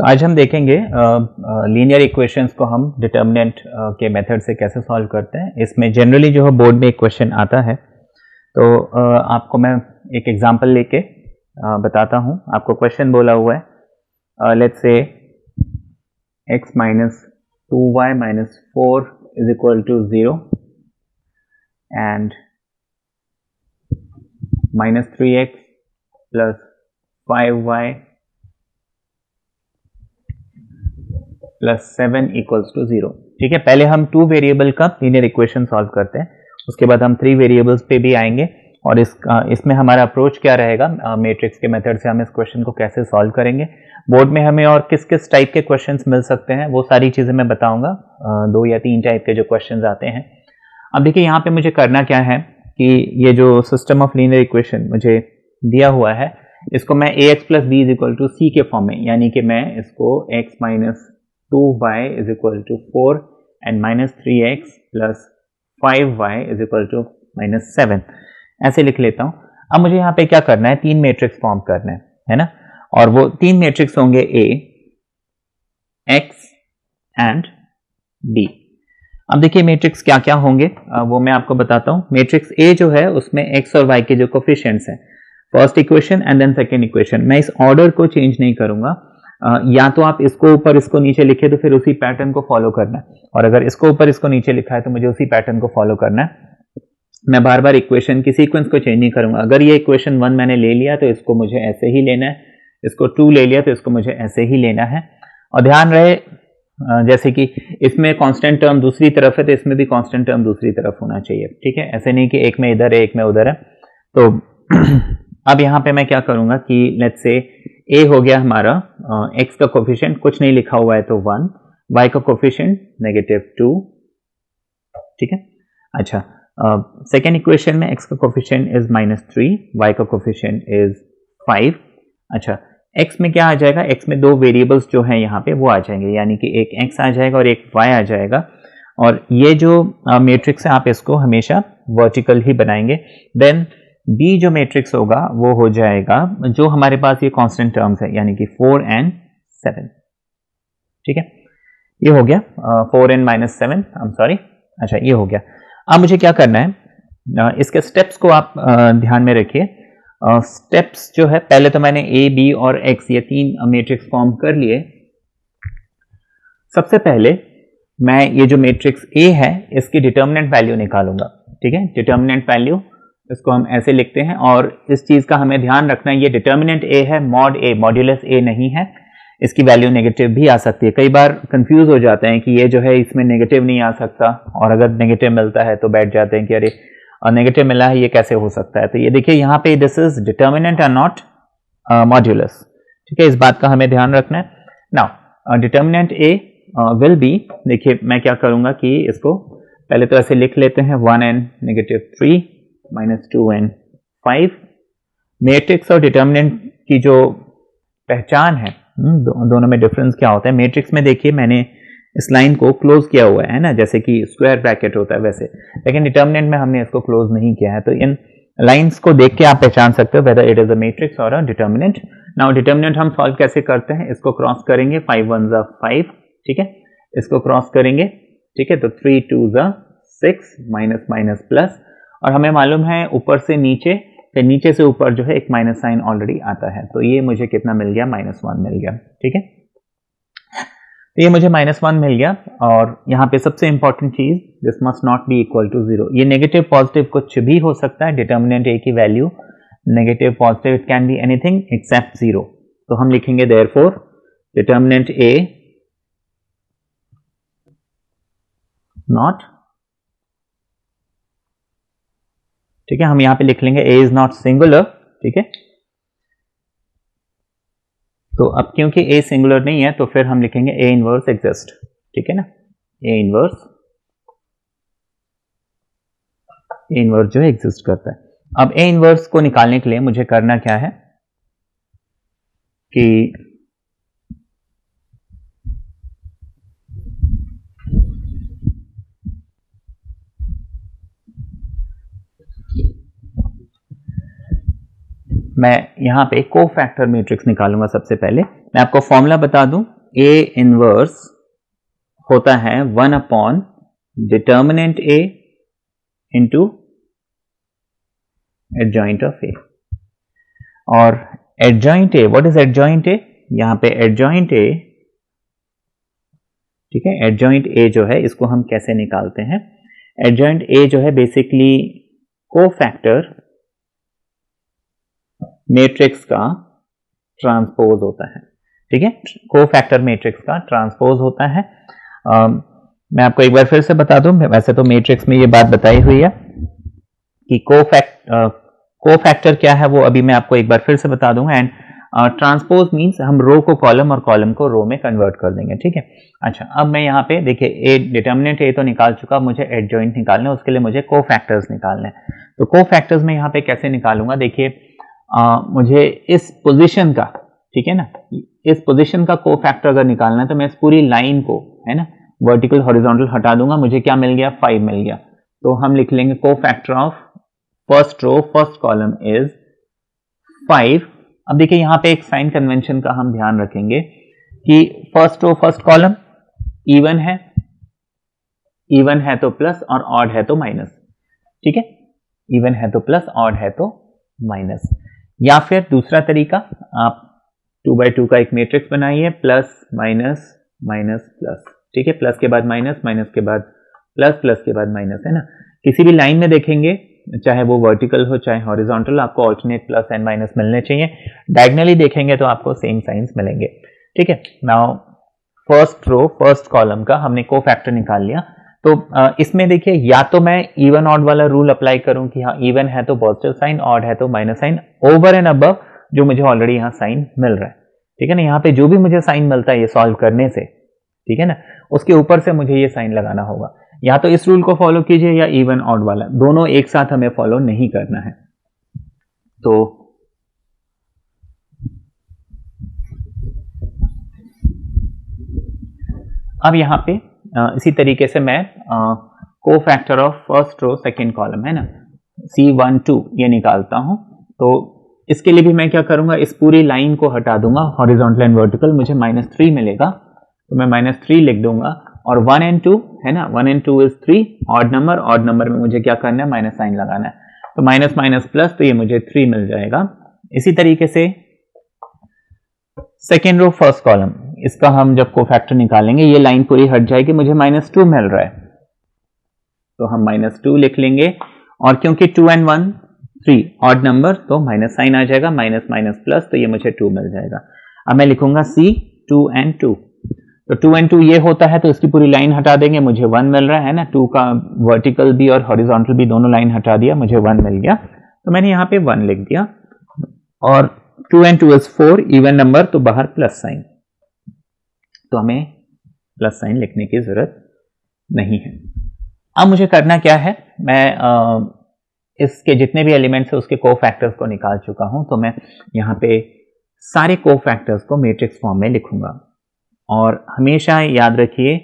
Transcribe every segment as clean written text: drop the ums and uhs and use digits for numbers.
तो आज हम देखेंगे लीनियर इक्वेशंस को हम डिटर्मिनेंट के मेथड से कैसे सॉल्व करते हैं। इसमें जनरली जो है बोर्ड में एक क्वेश्चन आता है, तो आपको मैं एक एग्जांपल लेके बताता हूँ। आपको क्वेश्चन बोला हुआ है, let's say x minus 2y minus 4 is equal to 0 and minus 3x plus 5y plus 7 equals to 0। ठीक है, पहले हम 2 वेरिएबल का लीनियर इक्वेशन सॉल्व करते हैं, उसके बाद हम 3 वेरिएबल्स पे भी आएंगे। और इसमें हमारा अप्रोच क्या रहेगा, मैट्रिक्स के मेथड से हम इस क्वेश्चन को कैसे सॉल्व करेंगे, बोर्ड में हमें और किस किस टाइप के क्वेश्चंस मिल सकते हैं वो सारी चीज़ें मैं बताऊंगा। 2 या 3 टाइप के जो क्वेश्चंस आते हैं। अब देखिए यहाँ पे मुझे करना क्या है कि ये जो सिस्टम ऑफ लीनियर इक्वेशन मुझे दिया हुआ है, इसको मैं ax plus B is equal to C के फॉर्म में, यानी कि मैं इसको x minus 2y is equal to 4 and minus 3x plus 5y is equal to minus 7 ऐसे लिख लेता हूँ। अब मुझे यहाँ पे क्या करना है, 3 मैट्रिक्स फॉर्म करना है ना, और वो 3 मैट्रिक्स होंगे A, X एंड B। अब देखिए मैट्रिक्स क्या क्या होंगे वो मैं आपको बताता हूँ। मैट्रिक्स A जो है उसमें X और Y के जो कोफिशिएंट्स हैं, first equation and then second equation, मैं इस ऑर्डर को चेंज नहीं करूंगा। या तो आप इसको ऊपर इसको नीचे लिखे तो फिर उसी पैटर्न को फॉलो करना है, और अगर इसको ऊपर इसको नीचे लिखा है तो मुझे उसी पैटर्न को फॉलो करना है। मैं बार बार इक्वेशन की सीक्वेंस को चेंज नहीं करूंगा। अगर ये इक्वेशन 1 मैंने ले लिया तो इसको मुझे ऐसे ही लेना है, इसको 2 ले लिया तो इसको मुझे ऐसे ही लेना है। और ध्यान रहे जैसे कि इसमें कांस्टेंट टर्म दूसरी तरफ है तो इसमें भी कांस्टेंट टर्म दूसरी तरफ होना चाहिए। ठीक है, ऐसे नहीं कि एक में इधर है एक में उधर है। तो अब यहाँ पे मैं क्या करूंगा कि लेट्स से a हो गया हमारा, x का कोफिशिएंट कुछ नहीं लिखा हुआ है तो 1, y का कोफिशिएंट -2। ठीक है, अच्छा सेकेंड इक्वेशन में x का कोफिशिएंट इज -3, y का कोफिशिएंट इज 5। अच्छा x में क्या आ जाएगा, x में 2 वेरिएबल्स जो हैं यहाँ पे वो आ जाएंगे, यानी कि एक x आ जाएगा और एक y आ जाएगा। और ये जो मैट्रिक्स है आप इसको हमेशा वर्टिकल ही बनाएंगे। देन B जो मैट्रिक्स होगा वो हो जाएगा जो हमारे पास ये कांस्टेंट टर्म्स है, यानी कि 4 एंड 7। ठीक है, ये हो गया 4 and minus 7, I am sorry. अच्छा ये हो गया। अब मुझे क्या करना है, इसके स्टेप्स को आप ध्यान में रखिए। स्टेप्स जो है, पहले तो मैंने A, B और X ये 3 मैट्रिक्स फॉर्म कर लिए। सबसे पहले मैं ये जो मैट्रिक्स A है इसकी डिटर्मिनेंट वैल्यू निकालूंगा। ठीक है, डिटर्मिनेंट वैल्यू इसको हम ऐसे लिखते हैं, और इस चीज का हमें ध्यान रखना है, ये डिटर्मिनेंट A है, मॉड A, मॉड्यूलस A नहीं है। इसकी वैल्यू नेगेटिव भी आ सकती है। कई बार कंफ्यूज हो जाते हैं कि ये जो है इसमें नेगेटिव नहीं आ सकता, और अगर नेगेटिव मिलता है तो बैठ जाते हैं कि अरे नेगेटिव मिला है ये कैसे हो सकता है। तो ये देखिए यहाँ पे this is determinant and not modulus. ठीक है, इस बात का हमें ध्यान रखना है। Now determinant A will be, देखिए मैं क्या करूंगा कि इसको पहले तो ऐसे लिख लेते हैं, 1 एंड -3 -2 एंड 5। मैट्रिक्स और डिटर्मिनेंट की जो पहचान है, दोनों में डिफरेंस क्या होता है। मैट्रिक्स में देखिए मैंने इस लाइन को क्लोज किया हुआ है ना, जैसे कि स्क्वायर ब्रैकेट होता है वैसे, लेकिन डिटर्मिनेंट में हमने इसको क्लोज नहीं किया है। तो इन लाइंस को देख के आप पहचान सकते हो whether it is a matrix और अ डिटर्मिनेंट। नाउ डिटर्मिनेंट हम सॉल्व कैसे करते हैं, इसको क्रॉस करेंगे, 5 1 5। ठीक है, इसको क्रॉस करेंगे। ठीक है, तो 3 2 6 माइनस माइनस प्लस, और हमें मालूम है ऊपर से नीचे, फिर नीचे से ऊपर जो है एक माइनस साइन ऑलरेडी आता है, तो ये मुझे कितना मिल गया, -1 मिल गया। ठीक है, तो ये मुझे -1 मिल गया। और यहाँ पे सबसे इंपॉर्टेंट चीज, this must not be equal to 0। ये नेगेटिव पॉजिटिव कुछ भी हो सकता है, डिटर्मिनेंट A की value negative positive it can be anything except 0। तो हम लिखेंगे देयरफॉर डिटर्मिनेंट A नॉट, ठीक है, हम यहां पे लिख लेंगे A इज नॉट सिंगुलर। ठीक है, तो अब क्योंकि A सिंगुलर नहीं है तो फिर हम लिखेंगे A इनवर्स एग्जिस्ट। ठीक है ना, A इनवर्स जो है एग्जिस्ट करता है। अब A इनवर्स को निकालने के लिए मुझे करना क्या है कि मैं यहाँ पे कोफैक्टर मैट्रिक्स निकालूंगा सबसे पहले। मैं आपको फॉर्मूला बता दूं, A इनवर्स होता है 1 upon determinant A into adjoint of A। और adjoint A, what is adjoint A? यहां पे एडजॉइंट A, ठीक है, एडजॉइंट A जो है इसको हम कैसे निकालते हैं? एडजॉइंट A जो है बेसिकली कोफैक्टर मैट्रिक्स का ट्रांसपोज होता है, ठीक है, कोफैक्टर मैट्रिक्स का ट्रांसपोज होता है। मैं आपको एक बार फिर से बता दूं, वैसे तो मैट्रिक्स में ये बात बताई हुई है कि कोफैक्टर क्या है, वो अभी मैं आपको एक बार फिर से बता दूंगा। एंड ट्रांसपोज मींस हम रो को कॉलम और कॉलम को रो में कन्वर्ट कर देंगे, ठीक है। अच्छा, अब मैं यहाँ पे देखिए ए डिटर्मिनेंट ए तो निकाल चुका, मुझे एडजॉइंट निकालना है, उसके लिए मुझे कोफैक्टर्स निकालने हैं। तो कोफैक्टर्स में यहाँ पे कैसे निकालूंगा? देखिए मुझे इस पोजीशन का, ठीक है ना, इस पोजीशन का कोफैक्टर अगर निकालना है तो मैं इस पूरी लाइन को, है ना, वर्टिकल हॉरिजॉन्टल हटा दूंगा, मुझे क्या मिल गया? 5 मिल गया। तो हम लिख लेंगे cofactor of first row first column is 5। अब देखिए यहाँ पे एक साइन कन्वेंशन का हम ध्यान रखेंगे कि first row first column even है, इवन है तो प्लस और ऑड है तो माइनस, ठीक है, इवन है तो प्लस, ऑड है तो माइनस। या फिर दूसरा तरीका, आप 2 by 2 का एक मैट्रिक्स बनाइए, प्लस माइनस माइनस प्लस, ठीक है, प्लस के बाद माइनस, माइनस के बाद प्लस, प्लस के बाद माइनस, है ना। किसी भी लाइन में देखेंगे, चाहे वो वर्टिकल हो चाहे हॉरिजॉन्टल, आपको ऑल्टरनेट प्लस एंड माइनस मिलने चाहिए। डायगनली देखेंगे तो आपको सेम साइंस मिलेंगे, ठीक है। Now first row first column का हमने कोफैक्टर निकाल लिया। तो इसमें देखिए, या तो मैं इवन ऑड वाला रूल अप्लाई करूं कि हाँ इवन है तो पॉजिटिव साइन, ऑड है तो minus sign, over and above जो मुझे ऑलरेडी यहाँ साइन मिल रहा है, ठीक है ना। यहाँ पे जो भी मुझे साइन मिलता है ये सॉल्व करने से, ठीक है ना, उसके ऊपर से मुझे ये साइन लगाना होगा। या तो इस रूल को फॉलो कीजिए या इवन ऑड वाला, दोनों एक साथ हमें फॉलो नहीं करना है। तो अब यहां पे इसी तरीके से मैं cofactor of first row second column, है ना, C12 ये निकालता हूं। तो इसके लिए भी मैं क्या करूंगा, इस पूरी लाइन को हटा दूंगा, हॉरिजॉन्टल एंड वर्टिकल, मुझे -3 मिलेगा, तो मैं -3 लिख दूंगा। और 1 and 2 है ना, 1 and 2 is 3, odd number, odd number में मुझे क्या करना है? माइनस साइन लगाना है। तो माइनस माइनस प्लस, तो ये मुझे 3 मिल जाएगा। इसी तरीके से सेकेंड रो फर्स्ट कॉलम, इसका हम जब कोफैक्टर निकालेंगे ये लाइन पूरी हट जाएगी, मुझे -2 मिल रहा है, तो हम -2 लिख लेंगे। और क्योंकि 2 and 1 3 ऑड नंबर, तो माइनस साइन आ जाएगा, माइनस माइनस प्लस, तो ये मुझे 2 मिल जाएगा। अब मैं लिखूंगा C 2 and 2, तो 2 and 2 ये होता है, तो इसकी पूरी लाइन हटा देंगे, मुझे 1 मिल रहा है ना, 2 का वर्टिकल भी और हॉरिजॉन्टल भी दोनों लाइन हटा दिया, मुझे 1 मिल गया, तो मैंने यहाँ पे 1 लिख दिया। और 2 and 2 इज 4, इवन नंबर, तो बाहर प्लस साइन, तो हमें प्लस साइन लिखने की जरूरत नहीं है। अब मुझे करना क्या है, मैं इसके जितने भी एलिमेंट्स है उसके कोफैक्टर्स को निकाल चुका हूं, तो मैं यहाँ पे सारे कोफैक्टर्स को मैट्रिक्स फॉर्म में लिखूंगा। और हमेशा याद रखिए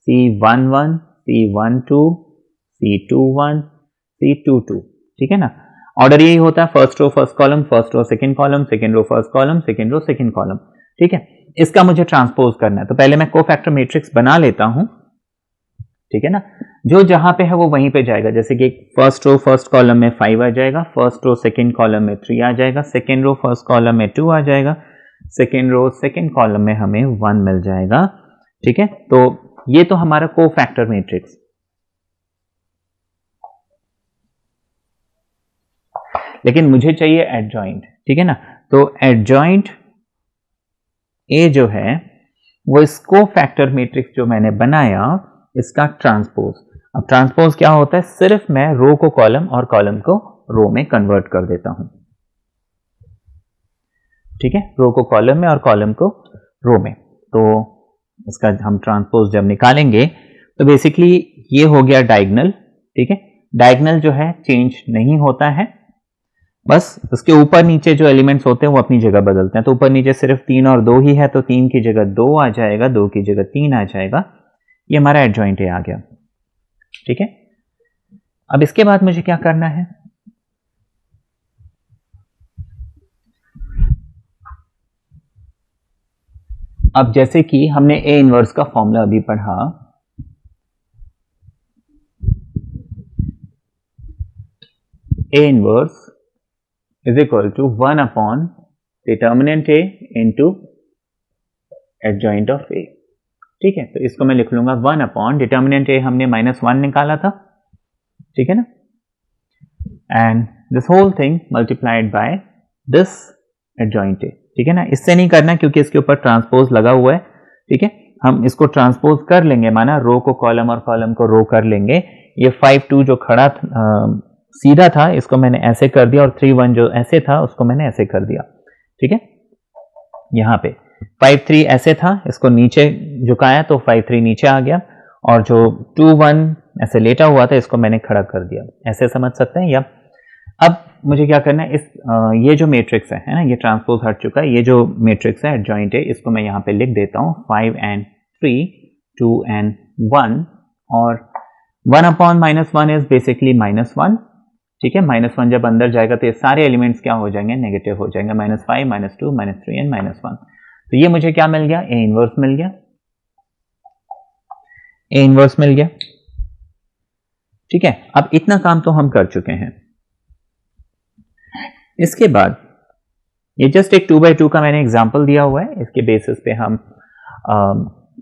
C11, C12, C21, C22, ठीक है ना। ऑर्डर यही होता है, first row first column, first row second column, second row first column, second row second column, ठीक है। इसका मुझे ट्रांसपोज करना है, तो पहले मैं कोफैक्टर मैट्रिक्स बना लेता हूं, ठीक है ना। जो जहां पे है वो वहीं पे जाएगा, जैसे कि फर्स्ट रो फर्स्ट कॉलम में 5 आ जाएगा, फर्स्ट रो सेकंड कॉलम में 3 आ जाएगा, सेकंड रो फर्स्ट कॉलम में 2 आ जाएगा, सेकेंड रो सेकेंड कॉलम में हमें 1 मिल जाएगा, ठीक है। तो ये तो हमारा कोफैक्टर मैट्रिक्स। लेकिन मुझे चाहिए एडजॉइंट, ठीक है ना। तो एडजॉइंट ए जो है वो इस कोफैक्टर मैट्रिक्स जो मैंने बनाया इसका ट्रांसपोज। अब ट्रांसपोज क्या होता है, सिर्फ मैं रो को कॉलम और कॉलम को रो में कन्वर्ट कर देता हूं, ठीक है, रो को कॉलम में और कॉलम को रो में। तो इसका हम ट्रांसपोज जब निकालेंगे तो बेसिकली ये हो गया डायगोनल, ठीक है। डायगोनल जो है चेंज नहीं होता है, बस उसके ऊपर नीचे जो एलिमेंट्स होते हैं वो अपनी जगह बदलते हैं। तो ऊपर नीचे सिर्फ 3 और 2 ही है, तो 3 की जगह 2 आ जाएगा, 2 की जगह 3 आ जाएगा, ये हमारा एडजॉइंट ए आ गया, ठीक है। अब इसके बाद मुझे क्या करना है, अब जैसे कि हमने ए इनवर्स का फॉर्मूला अभी पढ़ा, A inverse is equal to 1 upon determinant A into adjoint of A. ठीक है, तो इसको मैं लिख लूंगा 1 अपॉन डिटर्मिनेंट ए हमने -1 निकाला था, ठीक है ना, and this whole thing multiplied by this adjoint A. ठीक है ना, इससे नहीं करना क्योंकि इसके ऊपर ट्रांसपोज लगा हुआ है। ठीक है, हम इसको ट्रांसपोज कर लेंगे, माना रो को कॉलम और कॉलम को रो कर लेंगे। ये 5 2 जो खड़ा सीधा था इसको मैंने ऐसे कर दिया, और 3 1 जो ऐसे था उसको मैंने ऐसे कर दिया। ठीक है, यहाँ पे 5 3 ऐसे था, इसको नीचे झुकाया तो 5 3 नीचे आ गया, और जो 2 1 ऐसे लेटा हुआ था इसको मैंने खड़ा कर दिया। ऐसे समझ सकते हैं। या अब मुझे क्या करना है, इस ये जो मैट्रिक्स है ना, ये ट्रांसपोज हट चुका है, ये जो मैट्रिक्स है एडजॉइंट है, इसको मैं यहाँ पे लिख देता हूँ 5 and 3 2 and 1, और 1 अपॉन -1 इज बेसिकली -1। ठीक है, -1 जब अंदर जाएगा तो ये सारे एलिमेंट्स क्या हो जाएंगे, नेगेटिव हो जाएंगे, -5 -2 -3 एंड -1। तो ये मुझे क्या मिल गया, ए इनवर्स मिल गया, ए इनवर्स मिल गया। ठीक है, अब इतना काम तो हम कर चुके हैं। इसके बाद ये जस्ट एक 2x2 का मैंने एग्जांपल दिया हुआ है, इसके बेसिस पे हम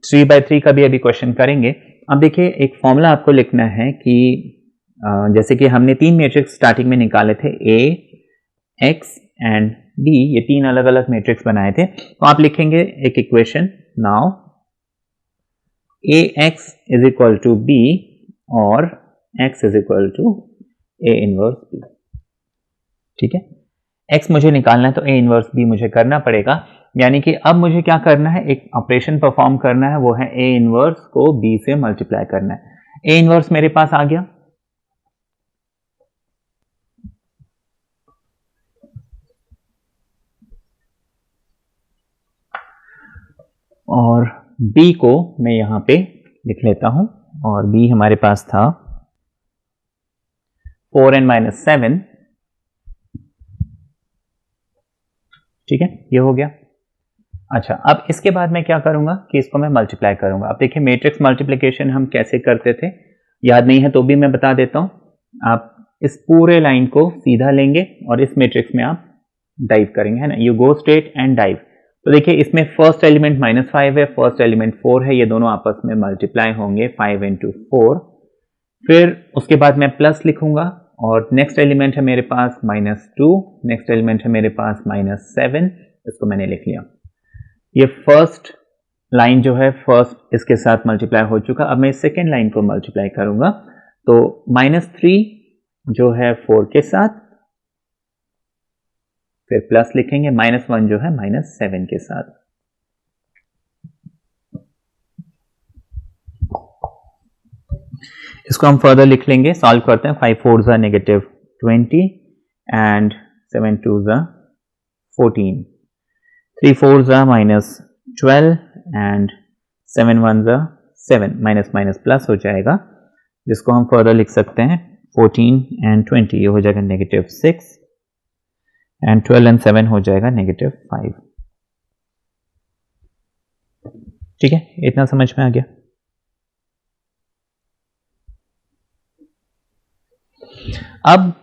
3x3 का भी अभी क्वेश्चन करेंगे। अब देखिए, एक फॉर्मूला आपको लिखना है कि जैसे कि हमने 3 मैट्रिक्स स्टार्टिंग में निकाले थे, ए, एक्स एंड बी, ये 3 अलग अलग मैट्रिक्स बनाए थे। तो आप लिखेंगे एक equation, now A X is equal to B और X is equal to A inverse B. ठीक है, x मुझे निकालना है तो ए इनवर्स बी मुझे करना पड़ेगा। यानी कि अब मुझे क्या करना है, एक ऑपरेशन परफॉर्म करना है, वो है ए इनवर्स को b से मल्टीप्लाई करना है। ए इनवर्स मेरे पास आ गया, और b को मैं यहां पे लिख लेता हूं, और b हमारे पास था 4n - 7। ठीक है, ये हो गया। अच्छा, अब इसके बाद मैं क्या करूंगा कि इसको मैं मल्टीप्लाई करूंगा। अब देखिए, मैट्रिक्स मल्टीप्लिकेशन हम कैसे करते थे, याद नहीं है तो भी मैं बता देता हूं। आप इस पूरे लाइन को सीधा लेंगे और इस मैट्रिक्स में आप डाइव करेंगे, है ना, you go straight and dive. तो देखिए, इसमें फर्स्ट एलिमेंट -5 है, फर्स्ट एलिमेंट 4 है, ये दोनों आपस में मल्टीप्लाई होंगे 5 × 4। फिर उसके बाद मैं प्लस लिखूंगा, और नेक्स्ट एलिमेंट है मेरे पास -2, नेक्स्ट एलिमेंट है मेरे पास -7, इसको मैंने लिख लिया। ये फर्स्ट लाइन जो है, फर्स्ट इसके साथ मल्टीप्लाई हो चुका। अब मैं सेकेंड लाइन को मल्टीप्लाई करूंगा, तो -3 जो है 4 के साथ, फिर प्लस लिखेंगे, -1 जो है -7 के साथ। इसको हम फर्दर लिख लेंगे, सॉल्व करते हैं। 5 4 -20 and 7 2 14, 3 4 -12 and 7 1 7, minus minus plus हो जाएगा, जिसको हम फर्दर लिख सकते हैं 14 एंड 20, ये हो जाएगा -6, एंड 12 एंड 7 हो जाएगा -5। ठीक है, इतना समझ में आ गया। अब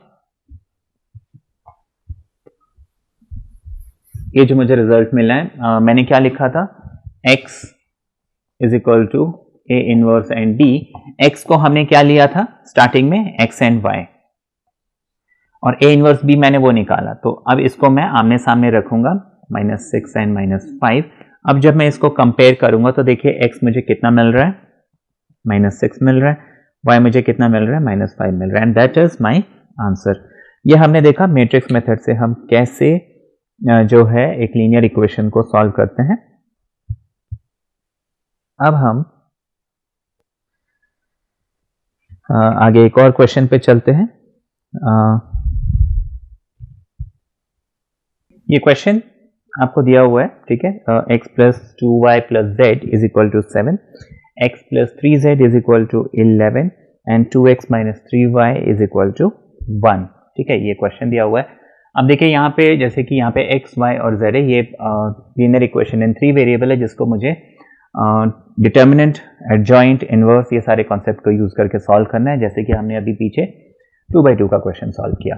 ये जो मुझे रिजल्ट मिला है, मैंने क्या लिखा था, x is equal to A inverse and d। x को हमने क्या लिया था स्टार्टिंग में, x एंड y, और ए इनवर्स b मैंने वो निकाला। तो अब इसको मैं आमने सामने रखूंगा, -6 एंड -5। अब जब मैं इसको कंपेयर करूंगा तो देखिए, x मुझे कितना मिल रहा है, -6 मिल रहा है, y मुझे कितना मिल रहा है, -5 मिल रहा है, and that is my answer. ये हमने देखा मैट्रिक्स मेथड से हम कैसे जो है एक लीनियर इक्वेशन को सॉल्व करते हैं। अब हम आगे एक और क्वेश्चन पे चलते हैं। ये क्वेश्चन आपको दिया हुआ है, ठीक है, x + 2y + z = 7, x + 3z = 11 and 2x - 3y = 1। ठीक है, ये क्वेश्चन दिया हुआ है। अब देखिए यहाँ पे जैसे कि यहाँ पे x, y और z है, ये लीनियर इक्वेशन इन 3 वेरिएबल है जिसको मुझे डिटर्मिनेंट, एडजॉइंट, इनवर्स ये सारे कॉन्सेप्ट को यूज करके सॉल्व करना है, जैसे कि हमने अभी पीछे 2/2 का क्वेश्चन सॉल्व किया।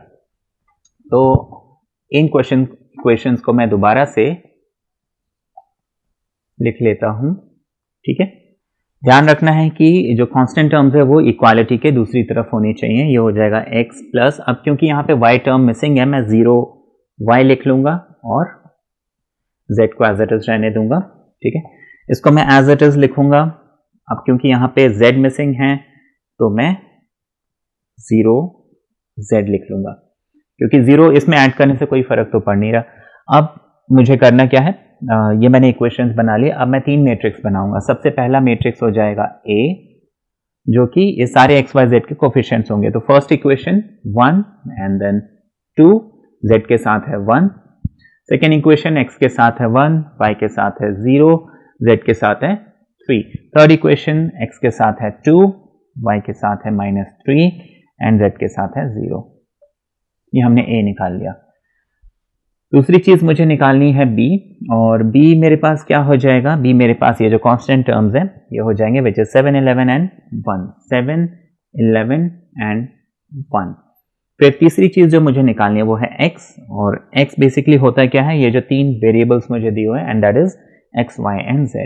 तो इन क्वेश्चंस को मैं दोबारा से लिख लेता हूं, ठीक है। ध्यान रखना है कि जो कांस्टेंट टर्म्स है वो इक्वालिटी के दूसरी तरफ होनी चाहिए। ये हो जाएगा x प्लस, अब क्योंकि यहाँ पे y टर्म मिसिंग है मैं 0y लिख लूंगा और z को एज इट इज रहने दूंगा, ठीक है। इसको मैं एज इट इज लिखूंगा। अब क्योंकि यहाँ पे z मिसिंग है तो मैं 0z लिख लूंगा, क्योंकि 0 इसमें ऐड करने से कोई फर्क तो पड़ नहीं रहा। अब मुझे करना क्या है, ये मैंने इक्वेशंस बना लिए। अब मैं 3 मैट्रिक्स बनाऊंगा। सबसे पहला मैट्रिक्स हो जाएगा A, जो कि ये सारे x y z के कोफिशिएंट्स होंगे। तो first equation 1 and then 2, z के साथ है 1। सेकेंड इक्वेशन x के साथ है 1, y के साथ है 0, z के साथ है 3। थर्ड इक्वेशन x के साथ है 2, y के साथ है -3 एंड z के साथ है 0। ये हमने A निकाल लिया। दूसरी चीज मुझे निकालनी है B, और B मेरे पास क्या हो जाएगा, B मेरे पास ये जो कांस्टेंट टर्म्स हैं ये हो जाएंगे विच इज 7, 11 एंड 1, 7, 11 एंड 1। फिर तीसरी चीज जो मुझे निकालनी है वो है x, और x बेसिकली होता है क्या है, ये जो 3 वेरिएबल्स मुझे दिए हुए हैं and that is x, y and z।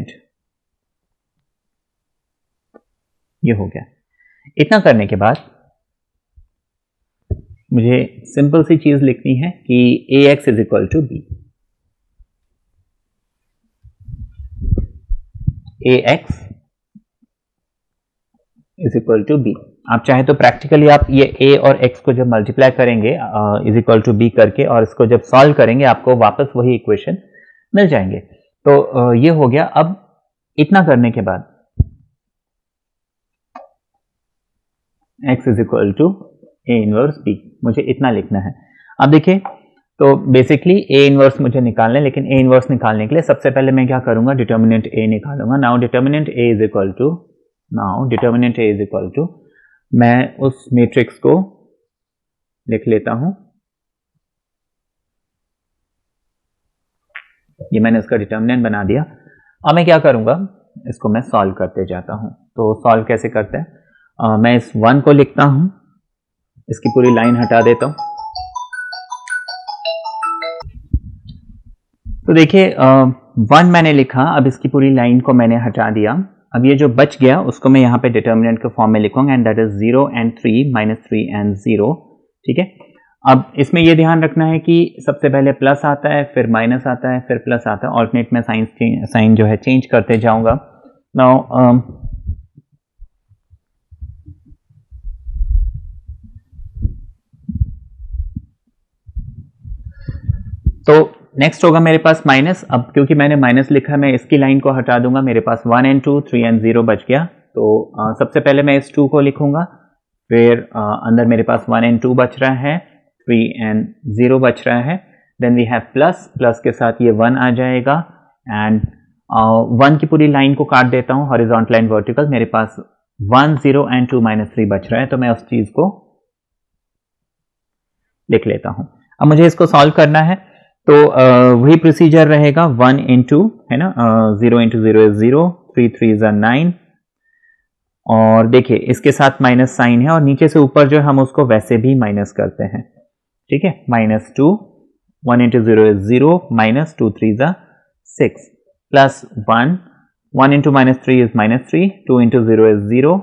ये हो गया। इतना करने के बाद मुझे सिंपल सी चीज लिखनी है कि ax is equal to b। ax is equal to b। आप चाहे तो प्रैक्टिकली आप ये a और x को जब मल्टीप्लाई करेंगे इज इक्वल टू b करके, और इसको जब सॉल्व करेंगे आपको वापस वही इक्वेशन मिल जाएंगे। तो ये हो गया। अब इतना करने के बाद x is equal to a inverse b, मुझे इतना लिखना है। अब देखिए, तो बेसिकली a इनवर्स मुझे निकालना है, लेकिन a इनवर्स निकालने के लिए सबसे पहले मैं क्या करूंगा, डिटर्मिनेंट a निकालूंगा। Now determinant a is equal to मैं उस मैट्रिक्स को लिख लेता हूं। ये मैंने इसका डिटर्मिनेंट बना दिया। अब मैं क्या करूंगा, इसको मैं सॉल्व करते जाता हूं। तो सॉल्व कैसे करते हैं, मैं इस 1 को लिखता हूं, इसकी पूरी लाइन हटा देता हूं। तो देखिए 1 मैंने लिखा, अब इसकी पूरी लाइन को मैंने हटा दिया। अब ये जो बच गया उसको मैं यहाँ पे डिटर्मिनेंट के फॉर्म में लिखूंगा and that is 0 and 3, -3 and 0, ठीक है। अब इसमें ये ध्यान रखना है कि सबसे पहले प्लस आता है, फिर माइनस आता है, फिर प्लस आता है। ऑल्टरनेट में साइन जो है चेंज करते जाऊंगा। नाउ तो नेक्स्ट होगा मेरे पास माइनस। अब क्योंकि मैंने माइनस लिखा, मैं इसकी लाइन को हटा दूंगा। मेरे पास 1 एंड 2, 3 एंड 0 बच गया। तो सबसे पहले मैं इस 2 को लिखूंगा, फिर अंदर मेरे पास 1 एंड 2 बच रहा है, 3 एंड 0 बच रहा है। Then we have plus, plus के साथ ये 1 आ जाएगा एंड 1 की पूरी लाइन को काट देता हूं, हॉरिजॉन्टल एंड वर्टिकल। मेरे पास 1, 0 एंड 2 -3 बच रहा है, तो मैं उस चीज को लिख लेता हूं। अब मुझे इसको सॉल्व करना है, तो वही प्रोसीजर रहेगा, 1 इंटू, है ना, 0 इंटू 0 इज 0, 3 3 इज 9, और देखिए इसके साथ माइनस साइन है और नीचे से ऊपर जो हम उसको वैसे भी माइनस करते हैं, ठीक है। -2, 1 into 0 is 0, -2 3 is 6, plus 1 into -3 is -3, 2 into 0 is 0,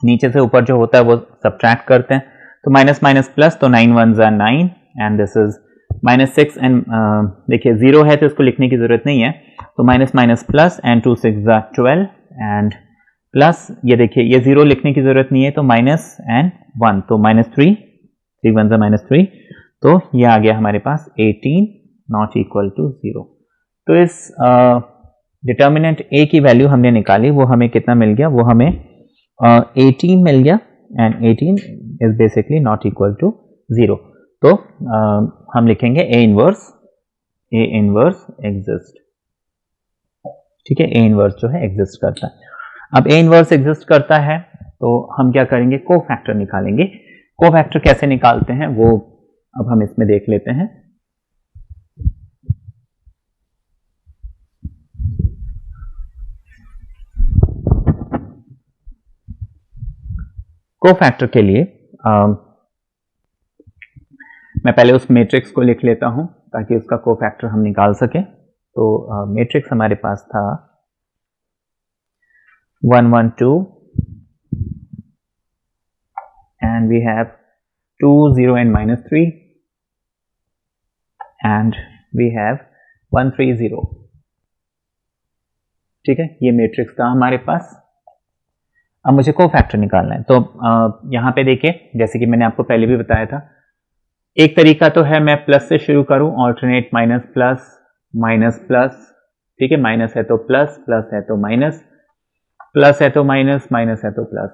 नीचे से ऊपर जो होता है वो सब्ट्रैक्ट करते हैं, तो माइनस माइनस प्लस, तो 9 1 जा 9 एंड दिस इज -6 एंड देखिए 0 है तो इसको लिखने की जरूरत नहीं है, तो माइनस माइनस प्लस एंड 2 6 जा 12 एंड प्लस, ये देखिए ये 0 लिखने की जरूरत नहीं है, तो माइनस एंड 1, तो -3, 3 1 जा -3, तो ये आ गया हमारे पास 18 नॉट इक्वल टू 0। तो इस डिटर्मिनेंट a की वैल्यू हमने निकाली, वो हमें कितना मिल गया, वो हमें 18 मिल गया and 18 is basically not equal to 0। तो हम लिखेंगे a इनवर्स एग्जिस्ट, ठीक है। a इनवर्स जो है एग्जिस्ट करता है। अब a इनवर्स एग्जिस्ट करता है तो हम क्या करेंगे, कोफैक्टर निकालेंगे। कोफैक्टर कैसे निकालते हैं वो अब हम इसमें देख लेते हैं। कोफैक्टर के लिए मैं पहले उस मैट्रिक्स को लिख लेता हूं ताकि उसका कोफैक्टर हम निकाल सकें। तो मैट्रिक्स हमारे पास था 1 1 2 and we have 2 0 and -3 and we have 1 3 0। ठीक है, ये मैट्रिक्स था हमारे पास। अब मुझे कोफैक्टर निकालना है। तो यहां पे देखिए, जैसे कि मैंने आपको पहले भी बताया था, एक तरीका तो है मैं प्लस से शुरू करूं, alternate minus plus minus plus. ठीक है, माइनस है तो प्लस, प्लस है तो माइनस, प्लस है तो माइनस, माइनस है तो प्लस।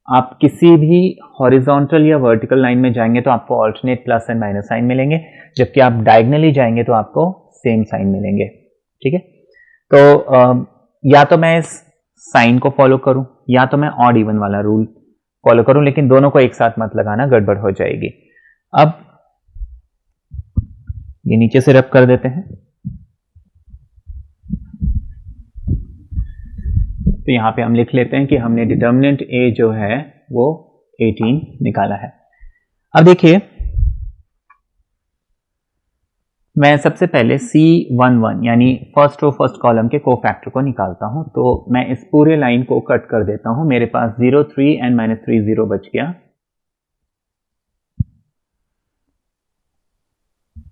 आप किसी भी हॉरिजॉन्टल या वर्टिकल लाइन में जाएंगे तो आपको alternate plus and minus sign मिलेंगे, जबकि आप डायगनली जाएंगे तो आपको सेम साइन मिलेंगे। ठीक है, तो या तो मैं इस साइन को फॉलो करूं या तो मैं ऑड इवन वाला रूल फॉलो करूं, लेकिन दोनों को एक साथ मत लगाना, गड़बड़ हो जाएगी। अब ये नीचे से रब कर देते हैं। तो यहां पे हम लिख लेते हैं कि हमने डिटर्मिनेंट ए जो है वो 18 निकाला है। अब देखिए, मैं सबसे पहले C11 यानी फर्स्ट रो फर्स्ट कॉलम के कोफैक्टर को निकालता हूं। तो मैं इस पूरे लाइन को कट कर देता हूं। मेरे पास 0 3 एंड -3 0 बच गया,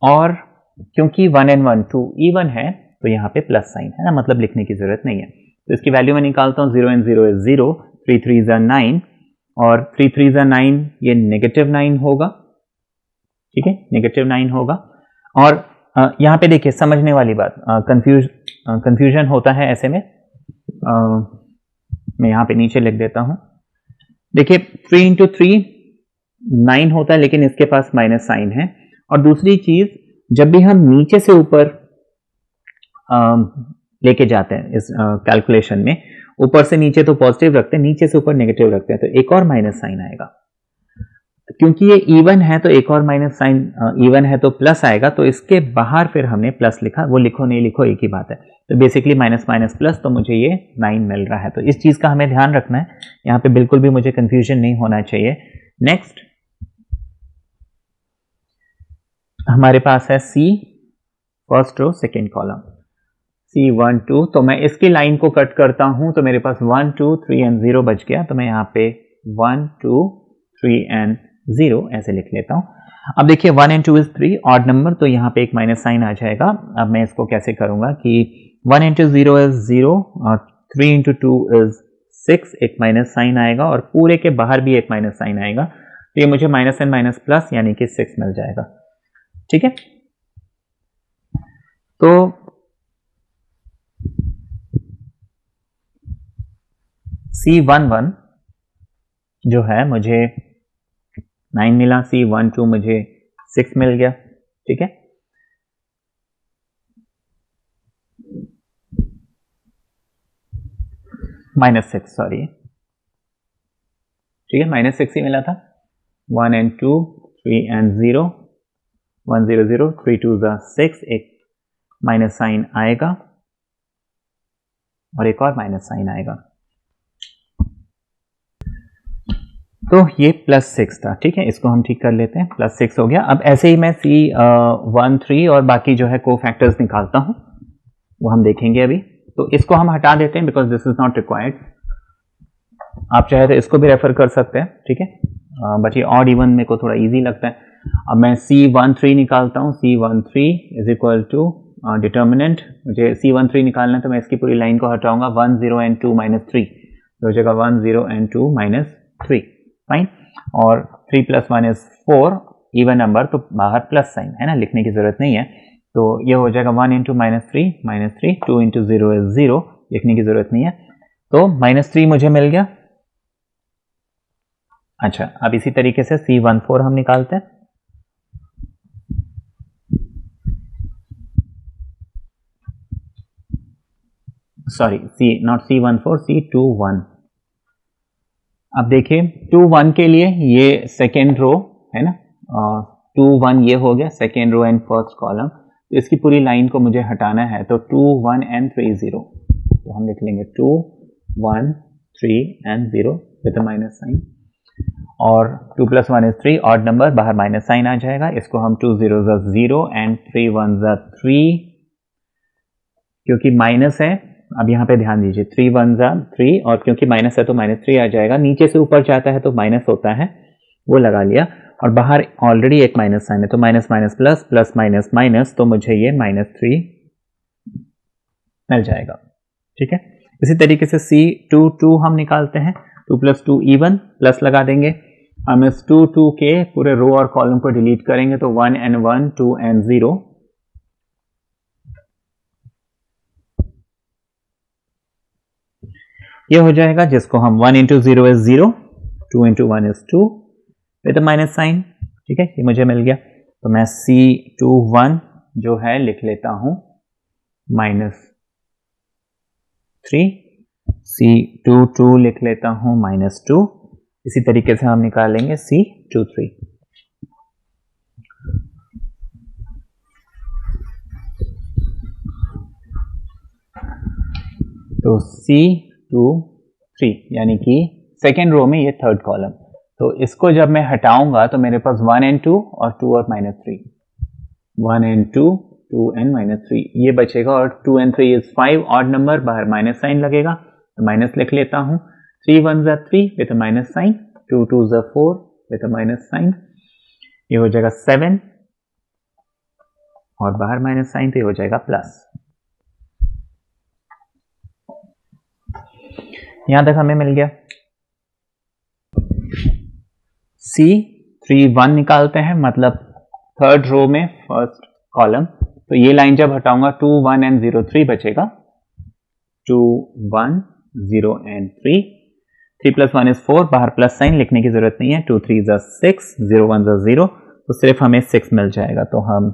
और क्योंकि 1 and 1 2 इवन है तो यहाँ पे प्लस साइन है ना, मतलब लिखने की जरूरत नहीं है। तो इसकी वैल्यू मैं निकालता हूँ। 0 and 0 is 0, 3 3 is 9 और 3 3 is 9, ये -9 होगा। ठीक है, -9 होगा। और यहाँ पे देखिए, समझने वाली बात, कंफ्यूजन होता है ऐसे में। मैं यहाँ पे नीचे लिख देता हूँ। देखिए, 3 into 3 9 होता है, लेकिन इसके पास माइनस साइन है। और दूसरी चीज, जब भी हम नीचे से ऊपर लेके जाते हैं इस कैलकुलेशन में, ऊपर से नीचे तो पॉजिटिव रखते हैं, नीचे से ऊपर नेगेटिव रखते हैं, तो एक और माइनस साइन आएगा। क्योंकि ये इवन है तो एक और माइनस साइन, इवन है तो प्लस आएगा। तो इसके बाहर फिर हमने प्लस लिखा, वो लिखो नहीं लिखो एक ही बात है। तो बेसिकली माइनस माइनस प्लस, तो मुझे ये 9 मिल रहा है। तो इस चीज का हमें ध्यान रखना है, यहाँ पे बिल्कुल भी मुझे कंफ्यूजन नहीं होना चाहिए। नेक्स्ट हमारे पास है C first row second column, C1 2। तो मैं इसकी लाइन को कट करता हूं, तो मेरे पास 1 2 3 एंड 0 बच गया। तो मैं यहाँ पे 1 2 3 एंड 0 ऐसे लिख लेता हूं। अब देखिए, 1 and 2 is 3 ऑड नंबर, तो यहाँ पे एक माइनस साइन आ जाएगा। अब मैं इसको कैसे करूंगा कि 1 into 0 is 0 और 3 into 2 is 6, एक माइनस साइन आएगा, और पूरे के बाहर भी एक माइनस साइन आएगा। तो ये मुझे माइनस एंड माइनस प्लस यानी कि 6 मिल जाएगा। ठीक है, तो C11 जो है मुझे 9 मिला, C12 मुझे 6 मिल गया। ठीक है, -6, सॉरी। ठीक है, -6 ही मिला था। 1 and 2 3 and 0, 1 0 0 3 2 6, एक माइनस साइन आएगा और एक और माइनस साइन आएगा। तो ये +6 था। ठीक है, इसको हम ठीक कर लेते हैं, +6 हो गया। अब ऐसे ही मैं C1 3 और बाकी जो है कोफैक्टर्स निकालता हूं, वो हम देखेंगे अभी। तो इसको हम हटा देते हैं because this is not required. आप चाहे तो इसको भी रेफर कर सकते हैं। ठीक है, बट ये ऑड इवन मेरे को थोड़ा इजी लगता है। अब मैं C1 3 निकालता हूँ। C1 3 is equal to determinant, मुझे C1 3 निकालना है, तो मैं इसकी पूरी लाइन को हटाऊंगा। 1 0 and 2 -3 तो हो जाएगा 1 0 and 2 -3, फाइन। और 3 + 1 is 4, इवन नंबर तो बाहर प्लस साइन है ना, लिखने की जरूरत नहीं है। तो ये हो जाएगा 1 into -3 -3, 2 into 0 is 0, लिखने की जरूरत नहीं है। तो -3 मुझे मिल गया। अच्छा, अब इसी तरीके से C14 हम निकालते हैं। Sorry, not C14, C21। अब देखिए, 2 1 के लिए ये सेकेंड रो है ना, 2 1 ये हो गया second row and first column, तो इसकी पूरी लाइन को मुझे हटाना है, तो 2 1 एंड 3 0, तो हम लिख लेंगे 2 1 3 एंड 0 विद माइनस साइन, और 2 + 1 is 3, ऑड नंबर, बाहर माइनस साइन आ जाएगा, इसको हम 2 0 0 एंड 3 1 3, क्योंकि माइनस है, अब यहाँ पे ध्यान दीजिए 3 1 3, और क्योंकि माइनस है तो -3 आ जाएगा, नीचे से ऊपर जाता है तो माइनस होता है, वो लगा लिया, और बाहर ऑलरेडी एक माइनस साइन है, तो minus minus plus, plus minus minus, तो मुझे ये -3 मिल जाएगा। ठीक है, इसी तरीके से C2 2 हम निकालते हैं, 2 + 2 even, प्लस लगा देंगे, हम इस 2 2 के पूरे रो और कॉलम को डिलीट करेंगे, तो 1 and 1 2 and 0, ये हो जाएगा, जिसको हम 1 × 0 is 0, 2 × 1 is 2 with minus sign. ठीक है, ये मुझे मिल गया, तो मैं C21 जो है लिख लेता हूं -3, C22 लिख लेता हूं -2, इसी तरीके से हम निकालेंगे C23। तो C23 यानी कि सेकेंड रो में ये थर्ड कॉलम, तो इसको जब मैं हटाऊंगा तो मेरे पास 1 and 2 और 2 और -3, 1 and 2 2 and -3 ये बचेगा, और 2 and 3 is 5, ऑड नंबर, बाहर माइनस साइन लगेगा, तो माइनस लिख लेता हूं, 3 1 3 with minus sign, 2 2 4 with minus sign, ये हो जाएगा 7, और बाहर माइनस साइन, तो ये हो जाएगा प्लस। यहां तक हमें मिल गया। C31 निकालते हैं, मतलब थर्ड रो में फर्स्ट कॉलम, तो ये लाइन जब हटाऊंगा 2 1 and 0 3 बचेगा, 2 1 0 and 3, 3 + 1 is 4, बाहर प्लस साइन लिखने की जरूरत नहीं है, 2 3 6, 0 1 0, तो सिर्फ हमें 6 मिल जाएगा, तो हम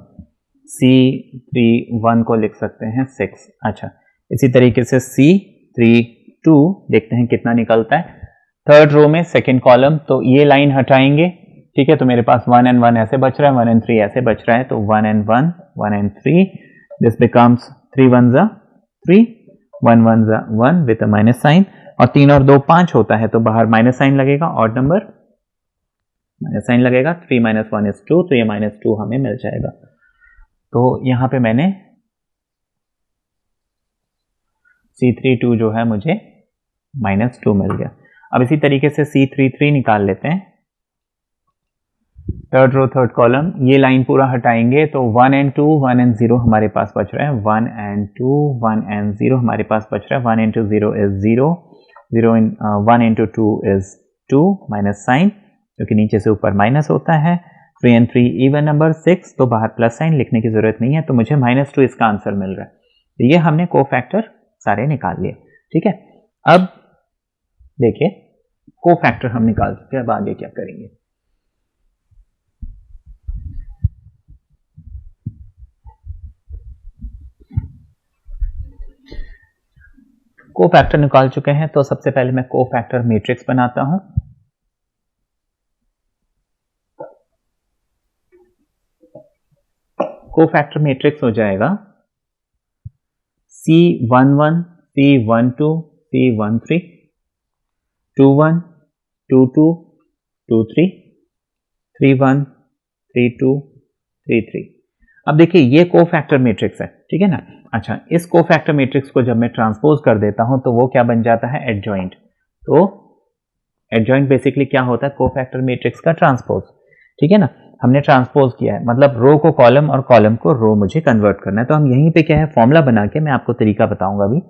C31 को लिख सकते हैं 6। अच्छा, इसी तरीके से C32 देखते हैं कितना निकलता है, थर्ड रो में सेकेंड कॉलम, तो ये लाइन हटाएंगे। ठीक है, तो मेरे पास 1 and 1 ऐसे बच रहा है, 1 and 3 ऐसे बच रहा है, तो 1 and 1 1 and 3, this becomes 3 1 3, 1 1 1 with minus sign, और 3 और 2 5 होता है, तो बाहर माइनस साइन लगेगा, ऑड नंबर, माइनस साइन लगेगा, 3 - 1 is 2, तो ये -2 हमें मिल जाएगा। तो यहां पे मैंने C32 जो है मुझे -2 मिल गया। अब इसी तरीके से C33 निकाल लेते हैं, थर्ड रो थर्ड कॉलम, ये लाइन पूरा हटाएंगे, तो 1 and 2 1 and 0 हमारे पास बच रहा है, 1 and 2 1 and 0 हमारे पास बच रहा है, 1 × 0 is 0, 1 × 2 is 2, माइनस साइन, क्योंकि नीचे से ऊपर माइनस होता है, 3 and 3 इवन नंबर, 6, तो बाहर प्लस साइन लिखने की जरूरत नहीं है, तो मुझे -2 इसका आंसर मिल रहा है। तो ये हमने कोफैक्टर सारे निकाल लिए। ठीक है, अब देखिए कोफैक्टर हम निकाल चुके हैं, अब आगे क्या करेंगे। कोफैक्टर निकाल चुके हैं, तो सबसे पहले मैं कोफैक्टर मैट्रिक्स बनाता हूं। कोफैक्टर मैट्रिक्स हो जाएगा C11 C12 C13 21 22 23 31 32 33। अब देखिए ये कोफैक्टर मैट्रिक्स है, ठीक है ना। अच्छा, इस कोफैक्टर मैट्रिक्स को जब मैं ट्रांसपोज कर देता हूं तो वो क्या बन जाता है, एडजॉइंट। तो एडजॉइंट बेसिकली क्या होता है, कोफैक्टर मैट्रिक्स का ट्रांसपोज, ठीक है ना। हमने ट्रांसपोज किया है, मतलब रो को कॉलम और कॉलम को रो मुझे कन्वर्ट करना है। तो हम यहीं पे क्या है फॉर्मूला बना के मैं आपको तरीका बताऊंगा अभी।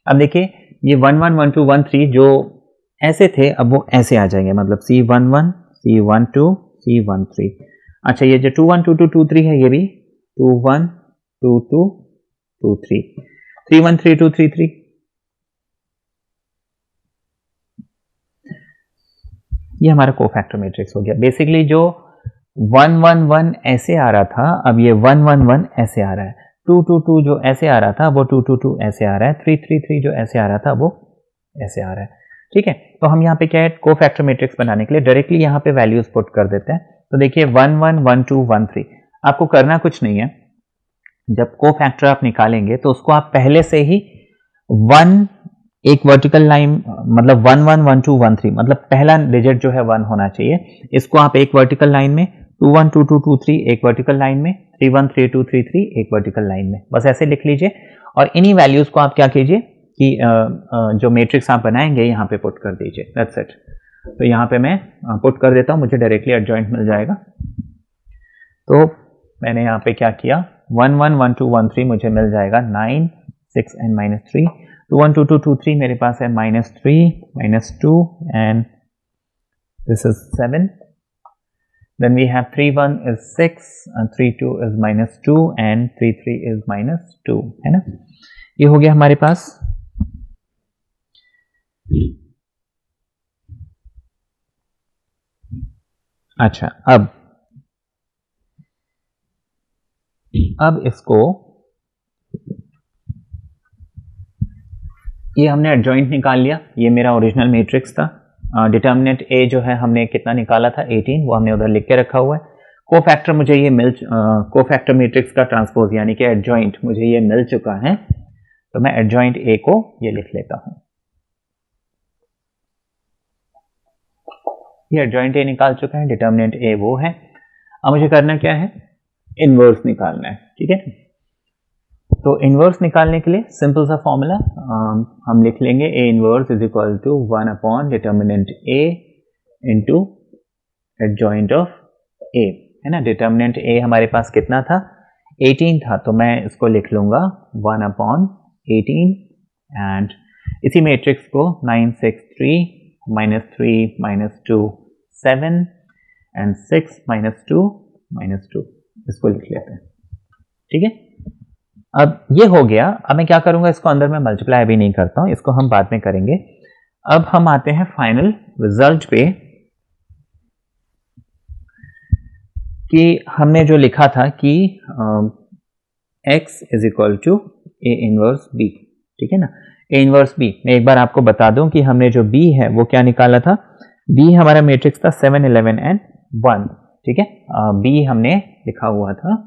अब देखिए ये 1 1 1 2 1 3 जो ऐसे थे अब वो ऐसे आ जाएंगे, मतलब C11 C12 C13। अच्छा, ये जो 2 1 2 2 2 3 है ये भी 2 1 2 2 2 3 3 1 3 2 3 3। ये हमारा कोफैक्टर मैट्रिक्स हो गया। बेसिकली जो 1 1 1 ऐसे आ रहा था, अब ये 1 1 1 ऐसे आ रहा है। 2 2 2 जो ऐसे आ रहा था वो 2 2 2 ऐसे आ रहा है। 3 3 3 जो ऐसे आ रहा था वो ऐसे आ रहा है, ठीक है। तो हम यहाँ पे क्या है, कोफैक्टर मैट्रिक्स बनाने के लिए डायरेक्टली यहाँ पे वैल्यूज पुट कर देते हैं। तो देखिए 1 1 1 2 1 3, आपको करना कुछ नहीं है। जब को फैक्टर आप निकालेंगे तो उसको आप पहले से ही 1 एक वर्टिकल लाइन, मतलब 1 1 1 2 1 3, मतलब पहला डिजिट जो है 1 होना चाहिए। इसको आप एक वर्टिकल लाइन में 2 1 2 2 2 3 एक वर्टिकल लाइन में, 3 1 3 2 3 3 एक वर्टिकल लाइन में, बस ऐसे लिख लीजिए। और इन्हीं वैल्यूज को आप क्या कीजिए कि जो मैट्रिक्स आप बनाएंगे यहाँ पे पुट कर दीजिए, दैट्स इट। तो यहाँ पे मैं पुट कर देता हूँ, मुझे डायरेक्टली एडजॉइंट मिल जाएगा। तो मैंने यहाँ पे क्या किया, 1 1 1 2 1 3 मुझे मिल जाएगा 9 6 एंड -3, 2 1 2 2 2 3 मेरे पास है -3 -2 and this is 7। Then we have 3 1 is 6 and 3 2 is -2 and 3 3 is -2, है ना। ये हो गया हमारे पास। अच्छा, अब इसको, ये हमने एडजॉइंट निकाल लिया, ये मेरा ओरिजिनल मैट्रिक्स था। डिटर्मिनेंट ए जो है हमने कितना निकाला था 18, वो हमने उधर लिख के रखा हुआ है। कोफैक्टर मुझे ये कोफैक्टर मैट्रिक्स का ट्रांसपोज यानी कि एडजॉइंट मुझे ये मिल चुका है, तो मैं एडजॉइंट ए को ये लिख लेता हूं। ये एडजॉइंट ए निकाल चुका है, डिटर्मिनेंट ए वो है। अब मुझे करना क्या है, इनवर्स निकालना है, ठीक है। तो इनवर्स निकालने के लिए सिंपल सा फॉर्मूला हम लिख लेंगे, A inverse is equal to 1 upon determinant A into adjoint of A, है ना। डिटर्मिनेंट ए हमारे पास कितना था, 18 था, तो मैं इसको लिख लूंगा 1 अपॉन 18 एंड इसी मैट्रिक्स को 9 6 3 -3 -2 7 एंड 6 -2 -2 इसको लिख लेते हैं, ठीक है। अब ये हो गया। अब मैं क्या करूंगा, इसको अंदर में मल्टीप्लाई भी नहीं करता हूं, इसको हम बाद में करेंगे। अब हम आते हैं फाइनल रिजल्ट पे कि हमने जो लिखा था कि x is equal to A inverse B, ठीक है ना। ए इनवर्स बी, मैं एक बार आपको बता दूं कि हमने जो b है वो क्या निकाला था। b हमारा मैट्रिक्स था 7 11 एंड 1, ठीक है। b हमने लिखा हुआ था,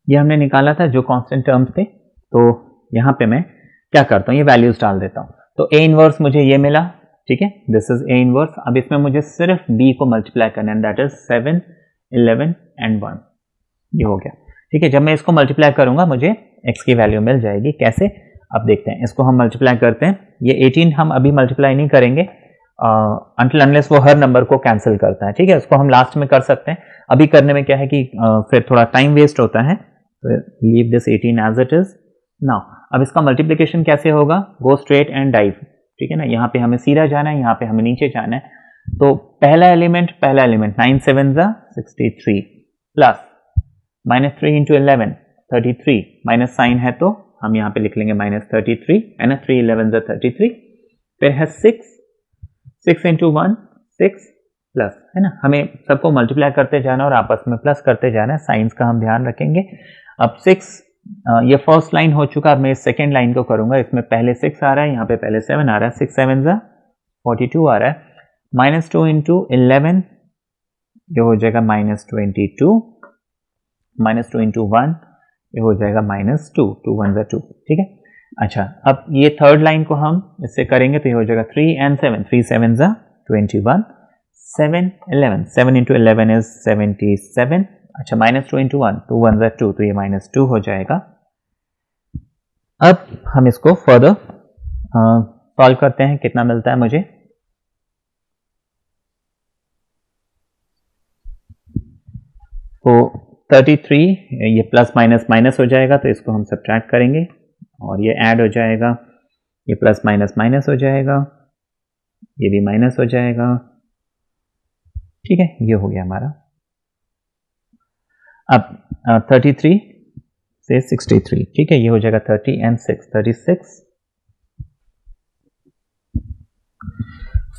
ये हमने निकाला था जो कांस्टेंट टर्म्स थे। तो यहां पे मैं क्या करता हूं, ये वैल्यूज डाल देता हूं। तो ए इनवर्स मुझे ये मिला, ठीक है, दिस इज ए इनवर्स। अब इसमें मुझे सिर्फ b को मल्टीप्लाई करना है, दैट इज 7 11 एंड 1, ये हो गया, ठीक है। जब मैं इसको मल्टीप्लाई करूंगा मुझे x की वैल्यू मिल जाएगी। कैसे, अब देखते हैं। इसको हम मल्टीप्लाई करते हैं, ये 18 हम अभी मल्टीप्लाई नहीं करेंगे अनटिल अनलेस वो हर नंबर को कैंसिल करता है, ठीक है। उसको हम लास्ट में कर सकते हैं, अभी करने में क्या है कि फिर थोड़ा टाइम वेस्ट होता है। तो leave this 18 as it is now. अब इसका मल्टीप्लिकेशन कैसे होगा, गो स्ट्रेट एंड डाइव, ठीक है ना। यहाँ पे हमें सीधा जाना है, यहाँ पे हमें नीचे जाना है। तो पहला element 9 7 63 plus -3 into 11 33, minus sign है तो हम यहाँ पे लिख लेंगे -33, है ना। 3 11 33, फिर है 6 इंटू 1 6 प्लस, है ना। हमें सबको मल्टीप्लाई करते जाना और आपस में प्लस करते जाना है, साइंस का हम ध्यान रखेंगे। अब 6, ये फर्स्ट लाइन हो चुका। अब मैं इस सेकेंड लाइन को करूंगा, इसमें पहले 6 आ रहा है, यहाँ पे पहले 7 आ रहा है, 6 7 42 आ रहा है, -2 इंटू 11 ये हो जाएगा -22, -2 इंटू 1 ये हो जाएगा -2, 2 1 2, ठीक है। अच्छा, अब ये थर्ड लाइन को हम इससे करेंगे तो ये हो जाएगा 3 and 7, 3 7 21, 7 11, 7 इंटू 11 इज 77। अच्छा, -2 इंटू 1, 2 1 2, तो ये -2 हो जाएगा। अब हम इसको फर्दर सॉल्व करते हैं, कितना मिलता है मुझे। तो 33, ये प्लस माइनस माइनस हो जाएगा, तो इसको हम सब्ट्रैक्ट करेंगे और ये ऐड हो जाएगा, ये प्लस माइनस माइनस हो जाएगा, ये भी माइनस हो जाएगा, ठीक है। ये हो गया हमारा। अब 33 से 63, ठीक है, ये हो जाएगा 30 and 6 36,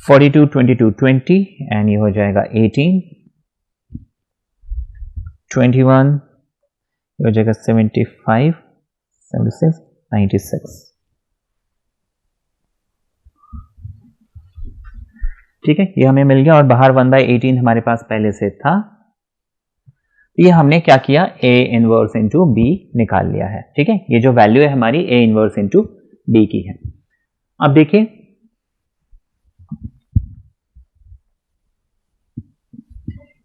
42 22 20 एंड ये हो जाएगा 18, 21 ये हो जाएगा 75 76 96। ठीक है, ये हमें मिल गया और बाहर 1/18 हमारे पास पहले से था। ये हमने क्या किया, A इनवर्स इंटू B निकाल लिया है। ठीक है, ये जो वैल्यू है हमारी A इनवर्स इंटू B की है। अब देखिए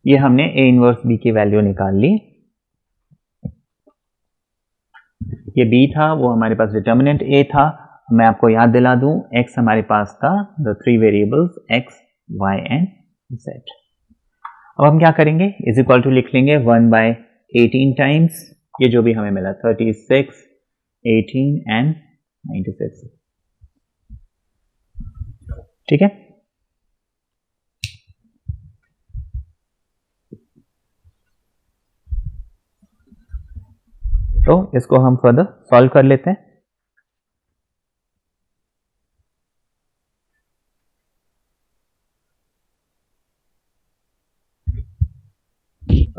ये हमने A इनवर्स B की वैल्यू निकाल ली। ये B था, वो हमारे पास डिटर्मिनेंट A था। मैं आपको याद दिला दूं, X हमारे पास था, the 3 variables X, Y and Z। अब हम क्या करेंगे, इज इक्वल टू लिख लेंगे 1/18 टाइम्स ये जो भी हमें मिला 36, 18 एंड 96। ठीक है, तो इसको हम फर्दर सॉल्व कर लेते हैं।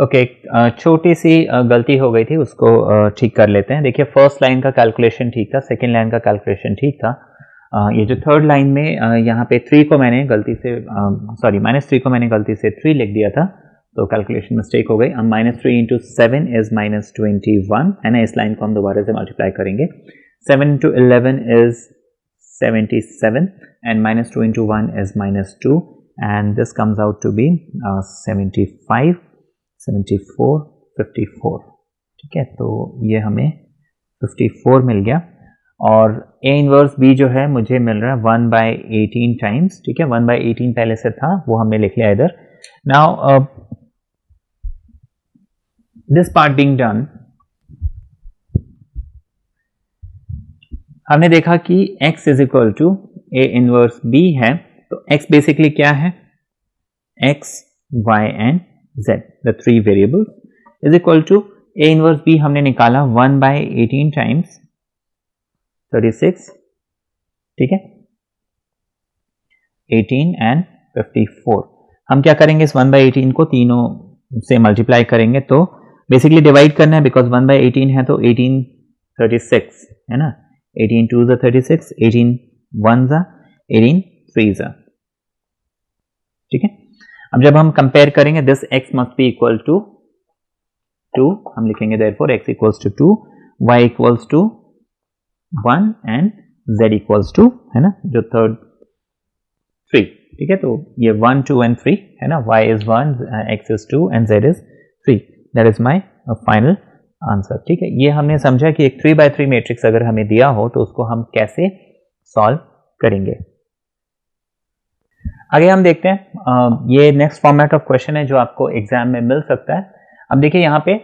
ओके, छोटी सी गलती हो गई थी, उसको ठीक कर लेते हैं। देखिए फर्स्ट लाइन का कैलकुलेशन ठीक था, सेकेंड लाइन का कैलकुलेशन ठीक था। ये जो थर्ड लाइन में यहाँ पे 3 को मैंने गलती से सॉरी -3 को मैंने गलती से 3 लिख दिया था, तो कैलकुलेशन मिस्टेक हो गई। अब -3 इंटू 7 इज -21 है ना, इस लाइन को हम दोबारा से मल्टीप्लाई करेंगे। 7 into 11 is 77 and -2 into 1 is -2 and this comes out to be 75, 74, 54। ठीक है, तो ये हमें 54 मिल गया और A इनवर्स B जो है मुझे मिल रहा है 1/18 टाइम्स। ठीक है, 1/18 पहले से था, वो हमने लिख लिया इधर। Now this part being done, हमने देखा कि x is equal to A inverse B है, तो x बेसिकली क्या है, x, y and z, the 3 variables is equal to A inverse B हमने निकाला 1/18 टाइम्स 36। ठीक है, 18 एंड 54। हम क्या करेंगे, इस 1/18 को तीनों से मल्टीप्लाई करेंगे, तो बेसिकली डिवाइड करना है, बिकॉज 1/18 है तो 18 36 है ना, 18 2 36, 18 1 18 3। ठीक है, अब जब हम कंपेयर करेंगे, this x must be equal to 2, हम लिखेंगे therefore x equals to 2, y equals to 1 and z equals to, है ना, जो थर्ड 3। ठीक है, तो ये 1 2 एंड 3 है ना, y is 1, x is 2 and z is 3। That is my final answer. ठीक है, ये हमने समझा कि एक 3x3 मैट्रिक्स अगर हमें दिया हो तो उसको हम कैसे सॉल्व करेंगे। आगे हम देखते हैं, ये नेक्स्ट फॉर्मेट ऑफ क्वेश्चन है जो आपको एग्जाम में मिल सकता है। अब देखिए यहाँ पे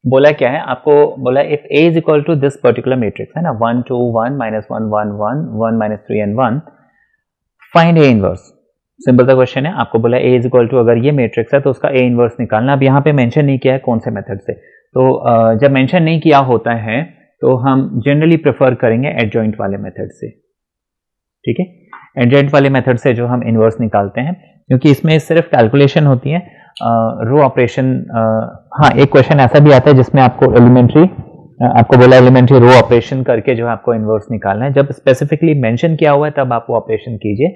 बोला क्या है, आपको बोला if A is equal to this particular matrix है ना, 1 2 1 -1 1 1 1 -3 and 1, find A inverse. Simple सा क्वेश्चन है, आपको बोला A इज इक्वल टू, अगर ये मैट्रिक्स है तो उसका A इनवर्स निकालना। अब यहाँ पे मेंशन नहीं किया है कौन से मेथड से, तो जब मेंशन नहीं किया होता है तो हम जनरली प्रेफर करेंगे एडजॉइंट वाले मेथड से। ठीक है, एडजॉइंट वाले मेथड से जो हम इनवर्स निकालते हैं, क्योंकि इसमें सिर्फ कैलकुलेशन होती है, रो ऑपरेशन। हाँ, एक क्वेश्चन ऐसा भी आता है जिसमें आपको आपको बोला एलिमेंट्री रो ऑपरेशन करके जो है आपको इनवर्स निकालना है। जब स्पेसिफिकली मेंशन किया हुआ है तब आप वो ऑपरेशन कीजिए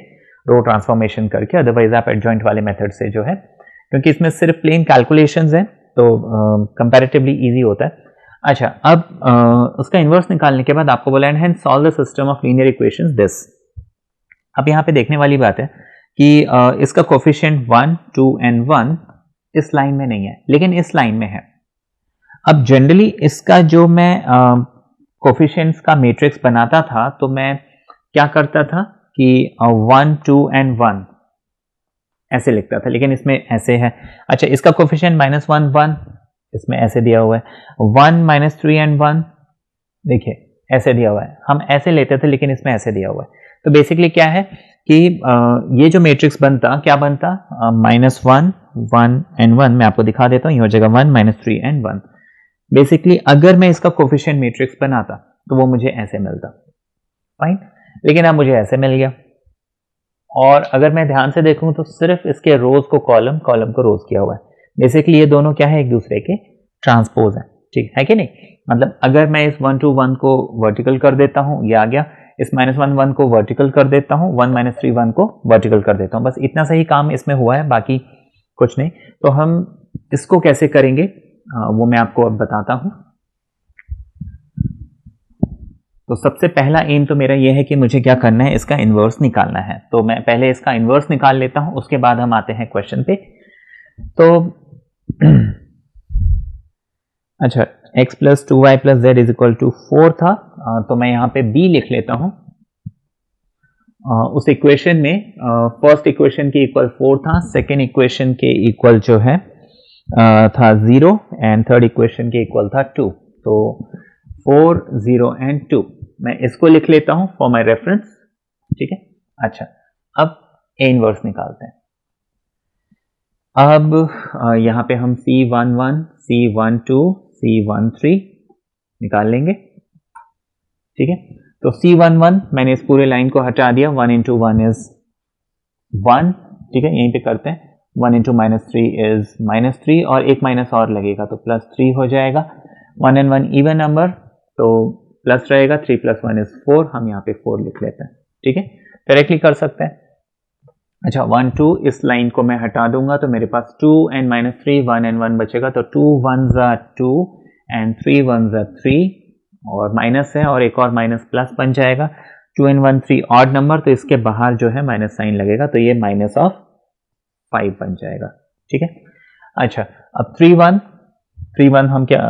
रो ट्रांसफॉर्मेशन करके, अदरवाइज आप एडजॉइंट वाले मेथड से जो है, क्योंकि इसमें सिर्फ प्लेन कैलकुलेशंस हैं तो कंपैरेटिवली इजी होता है। अच्छा, अब उसका इनवर्स निकालने के बाद आपको बोला and hence solve the system of linear equations this. अब यहाँ पे देखने वाली बात है कि इसका कोफिशिएंट 1 2 एंड 1 इस लाइन में नहीं है, लेकिन इस लाइन में है। अब जनरली इसका जो मैं कोफिशिएंट्स का मैट्रिक्स बनाता था तो मैं क्या करता था कि 1 2 एंड 1 ऐसे लिखता था, लेकिन इसमें ऐसे है। अच्छा, इसका कोफिशिएंट -1 1 इसमें ऐसे दिया हुआ है, 1 -3 एंड 1 देखिए ऐसे दिया हुआ है, हम ऐसे लेते थे लेकिन इसमें ऐसे दिया हुआ है। तो बेसिकली क्या है कि ये जो मैट्रिक्स बनता क्या बनता, -1 1 एंड 1, मैं आपको दिखा देता हूँ, ये हो जाएगा 1 -3 एंड 1। बेसिकली अगर मैं इसका कोफिशिएंट मैट्रिक्स बनाता तो वो मुझे ऐसे मिलता, फाइन, लेकिन अब मुझे ऐसे मिल गया। और अगर मैं ध्यान से देखूं तो सिर्फ इसके रोज को कॉलम, कॉलम को रोज किया हुआ है। बेसिकली ये दोनों क्या है, एक दूसरे के ट्रांसपोज है। ठीक है कि नहीं, मतलब अगर मैं इस 1 2 1 को वर्टिकल कर देता हूं, ये आ गया, इस -1 को वर्टिकल कर देता हूँ, 1 - 3 1 को वर्टिकल कर देता हूँ। बस इतना सा ही काम इसमें हुआ है, बाकी कुछ नहीं। तो हम इसको कैसे करेंगे वो मैं आपको अब बताता हूँ। तो सबसे पहला एम तो मेरा यह है कि मुझे क्या करना है, इसका इन्वर्स निकालना है। तो मैं पहले इसका इन्वर्स निकाल लेता हूँ, उसके बाद हम आते हैं क्वेश्चन पे। तो अच्छा, x + 2y + z = 4 था, तो मैं यहाँ पे b लिख लेता हूँ। उस इक्वेशन में फर्स्ट इक्वेशन के इक्वल 4 था, सेकेंड इक्वेशन के इक्वल जो है था 0 एंड थर्ड इक्वेशन के इक्वल था 2। तो 4, 0 एंड 2 मैं इसको लिख लेता हूँ फॉर माय रेफरेंस। ठीक है। अच्छा, अब ए इनवर्स निकालते हैं। अब यहाँ पे हम C11, C12, C13 निकाल लेंगे। ठीक है। तो C11 मैंने इस पूरे लाइन को हटा दिया, 1 × 1 is 1। ठीक है, यहीं पे करते हैं। 1 × -3 is -3 और एक माइनस और लगेगा तो +3 हो जाएगा। 1 and 1 इवन नंबर तो प्लस रहेगा, 3 + 1 is 4। हम यहाँ पे 4 लिख लेते हैं। ठीक है, डायरेक्टली कर सकते हैं। अच्छा, 1 2 इस लाइन को मैं हटा दूंगा तो मेरे पास 2 and -3 1 and 1 बचेगा, तो 2 1s are 2 and 3 1s are 3 और माइनस है और एक और माइनस प्लस बन जाएगा। 2 and 1 3 ऑड नंबर, तो इसके बाहर जो है माइनस साइन लगेगा, तो ये -5 बन जाएगा। ठीक है। अच्छा, अब 3 1 हम क्या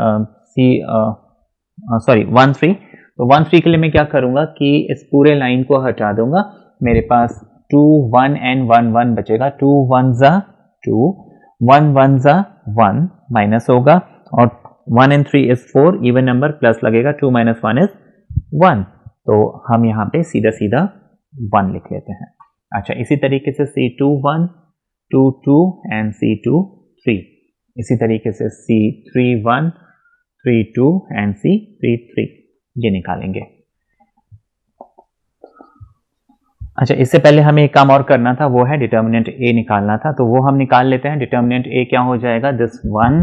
1 3, तो 1 3 के लिए मैं क्या करूंगा कि इस पूरे लाइन को हटा दूंगा। मेरे पास 2 1 and 1 1 बचेगा। 2 1s are 2, 1 1s are 1 minus होगा और 1 and 3 is 4 even number, plus लगेगा, 2 - 1 is 1। तो हम यहाँ पे सीधा सीधा 1 लिख लेते हैं। अच्छा, इसी तरीके से C2 1, 2 2 and C2 3, इसी तरीके से C3 1, 3 2 and C3 3 ये निकालेंगे। अच्छा, इससे पहले हमें एक काम और करना था, वो है डिटर्मिनेंट A निकालना था, तो वो हम निकाल लेते हैं। डिटर्मिनेंट A क्या हो जाएगा, दिस 1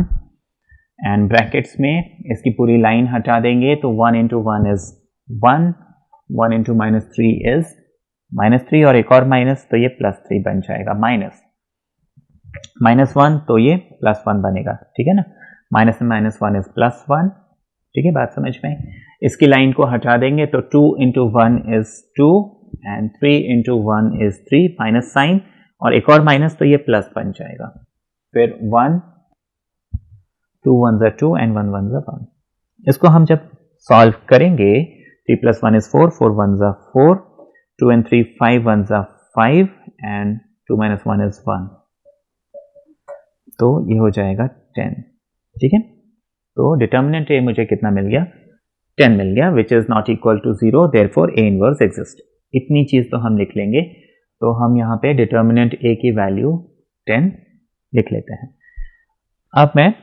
एंड ब्रैकेट्स में इसकी पूरी लाइन हटा देंगे, तो 1 × 1 is 1, 1 × -3 is -3 और एक और माइनस, तो ये +3 बन जाएगा। -1 तो ये +1 बनेगा। ठीक है ना, माइनस में -1 is +1। ठीक है, बात समझ में। इसकी लाइन को हटा देंगे तो 2 × 1 is 2 and 3 × 1 is 3, minus sign और एक और माइनस, तो ये प्लस बन जाएगा। फिर 1, 2 1s are 2 and 1 1s are 1। इसको हम जब सॉल्व करेंगे, 3 + 1 is 4, 4 1s are 4, 2 and 3 5 1s are 5 and 2 - 1 is 1, तो ये हो जाएगा 10। ठीक है, तो डिटर्मिनेंट ए मुझे कितना मिल गया, 10 मिल गया, which is not equal to 0, therefore A inverse exist. इतनी चीज तो हम लिख लेंगे। तो हम यहाँ पे डिटर्मिनेंट ए की वैल्यू 10 लिख लेते हैं। अब मैं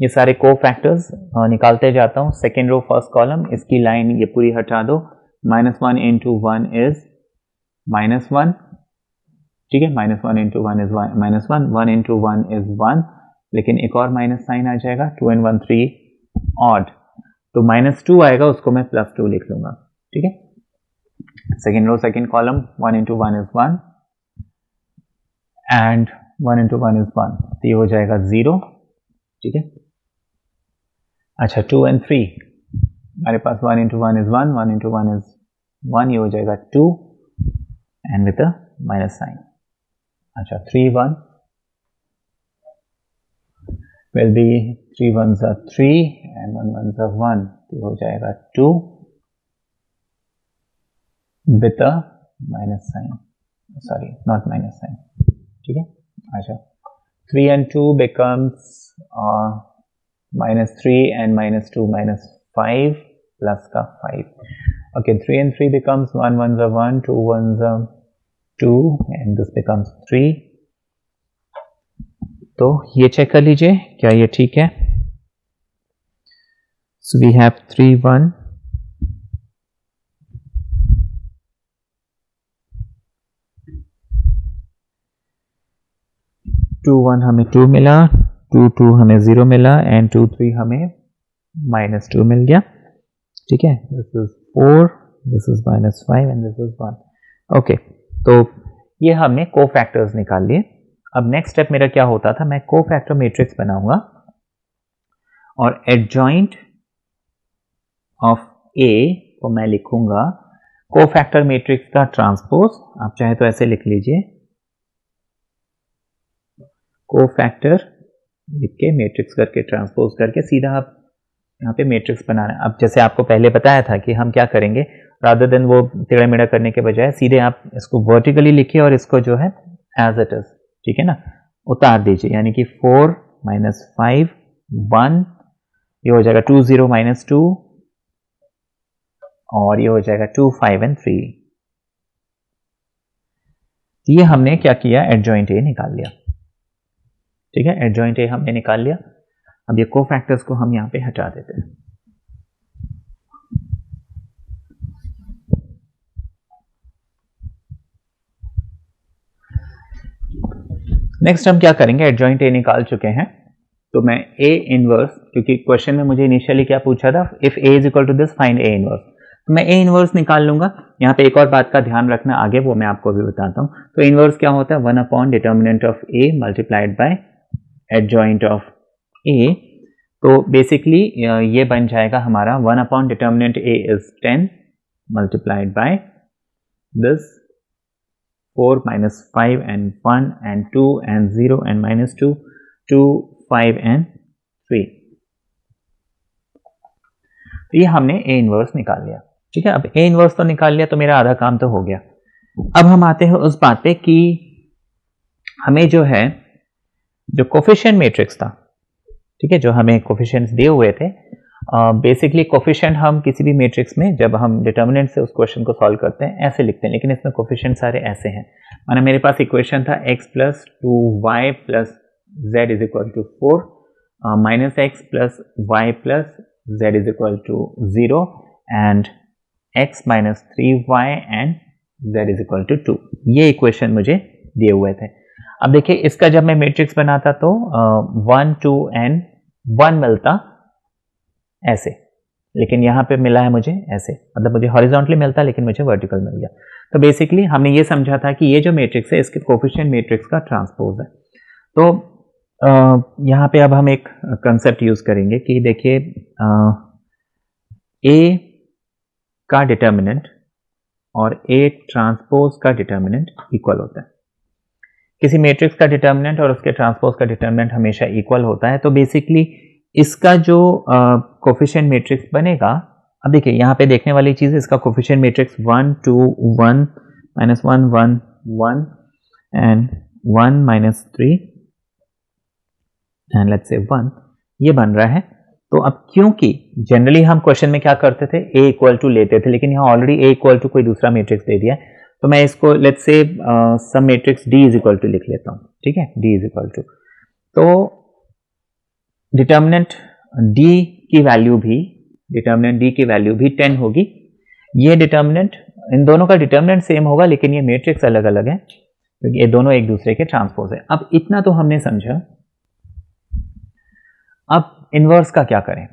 ये सारे को फैक्टर्स निकालते जाता हूँ। सेकेंड रो फर्स्ट कॉलम, इसकी लाइन ये पूरी हटा दो। -1 × 1 is -1। ठीक है, -1 × 1 is -1, 1 × 1 is 1, लेकिन एक और माइनस साइन आ जाएगा। 2 and 1 3 ऑड, तो -2 आएगा, उसको मैं +2 लिख लूंगा। ठीक है, second row second column, 1 × 1 is 1 and 1 × 1 is 1, तो ये हो जाएगा 0। ठीक है। अच्छा, 2 and 3, हमारे पास 1 × 1 is 1, 1 × 1 is 1, ये हो जाएगा 2 and with a minus sign. अच्छा, 3 1 will be 3 1s are 3 and 1 1s are 1, तो हो जाएगा 2 with a minus sign, sorry not minus sign। ठीक है। अच्छा, 3 and 2 becomes -3 and -2 -5 plus का 5। okay, 3 and 3 becomes 1 1s are 1, 2 1s are 2 and this becomes 3। तो ये चेक कर लीजिए क्या ये ठीक है। सो वी हैव 3 1, 2 1 हमें 2 मिला, 2 2 हमें 0 मिला एंड 2 3 हमें -2 मिल गया। ठीक है, this is 4 this is -5 and this is 1। Okay, तो ये हमने कोफैक्टर्स निकाल लिए। अब नेक्स्ट स्टेप मेरा क्या होता था, मैं कोफैक्टर मैट्रिक्स बनाऊंगा और एडजॉइंट ऑफ ए को मैं लिखूंगा कोफैक्टर मैट्रिक्स का ट्रांसपोज। आप चाहे तो ऐसे लिख लीजिए, कोफैक्टर लिख के मैट्रिक्स करके ट्रांसपोज करके सीधा आप यहाँ पे मैट्रिक्स बनाना है। अब जैसे आपको पहले बताया था कि हम क्या करेंगे, रादर देन वो टेढ़ा मेढ़ा करने के बजाय सीधे आप इसको वर्टिकली लिखिए और इसको जो है एज इट इज, ठीक है ना, उतार दीजिए। यानी कि 4 - 5 1, ये हो जाएगा 2 0 - 2 और ये हो जाएगा 2 5 एंड 3। ये हमने क्या किया, एडजॉइंट ए निकाल लिया। ठीक है, एडजॉइंट ए हमने निकाल लिया। अब ये कोफैक्टर्स को हम यहां पे हटा देते हैं। नेक्स्ट हम क्या करेंगे, एडजॉइंट ए निकाल चुके हैं तो मैं ए इनवर्स, क्योंकि क्वेश्चन में मुझे इनिशियली क्या पूछा था, if A is equal to this find A inverse, तो मैं ए इनवर्स निकाल लूंगा। यहाँ पे एक और बात का ध्यान रखना आगे, वो मैं आपको भी बताता हूँ। तो इनवर्स क्या होता है, 1 determinant of A multiplied by adjoint of A. तो बेसिकली ये बन जाएगा हमारा 1 determinant A is 10 multiplied by this 4 - 5 and 1 and 2 and 0 and -2 2 5 and 3। तो ये हमने ए इनवर्स निकाल लिया। ठीक है, अब ए इनवर्स तो निकाल लिया तो मेरा आधा काम तो हो गया। अब हम आते हैं उस बात पे कि हमें जो है, जो कोफिशिएंट मैट्रिक्स था, ठीक है, जो हमें कोफिशिएंट्स दिए हुए थे, बेसिकली कोफिशिएंट हम किसी भी मैट्रिक्स में जब हम डिटर्मिनेंट से उस क्वेश्चन को सॉल्व करते हैं ऐसे लिखते हैं, लेकिन इसमें कोफिशिएंट सारे ऐसे हैं। माना मेरे पास इक्वेशन था x + 2y + z = 4 -x + y + z = 0 and x - 3y and z = 2। ये इक्वेशन मुझे दिए हुए थे। अब देखिए, इसका जब मैं मैट्रिक्स बनाता तो 1 2 and 1 मिलता ऐसे, लेकिन यहाँ पे मिला है मुझे ऐसे, मतलब मुझे हॉरिजॉन्टली मिलता लेकिन मुझे वर्टिकल मिल गया। तो बेसिकली हमने ये समझा था कि ये जो मैट्रिक्स है इसके कोफिशिएंट मैट्रिक्स का ट्रांसपोज है। तो यहाँ पे अब हम एक कंसेप्ट यूज करेंगे कि देखिए, ए का डिटर्मिनेंट और ए ट्रांसपोज का डिटर्मिनेंट इक्वल होता है। किसी मैट्रिक्स का डिटर्मिनेंट और उसके ट्रांसपोज का डिटर्मिनेंट हमेशा इक्वल होता है। तो बेसिकली इसका जो कोफिशिएंट मैट्रिक्स बनेगा, अब देखिए यहाँ पे देखने वाली चीज, इसका coefficient matrix 1 2 1 -1 1 1 and 1 - 3 and let's say 1, ये बन रहा है। तो अब क्योंकि जनरली हम क्वेश्चन में क्या करते थे, a = लेते थे, लेकिन यहाँ ऑलरेडी a = कोई दूसरा मैट्रिक्स दे दिया है, तो मैं इसको let's say some matrix d = लिख लेता हूँ। ठीक है, d = तो डिटर्मिनेंट d की वैल्यू भी 10 होगी। ये डिटर्मिनेंट, इन दोनों का डिटर्मिनेंट सेम होगा लेकिन ये मैट्रिक्स अलग अलग है क्योंकि ये दोनों एक दूसरे के ट्रांसपोज है। अब इतना तो हमने समझा। अब इनवर्स का क्या करें,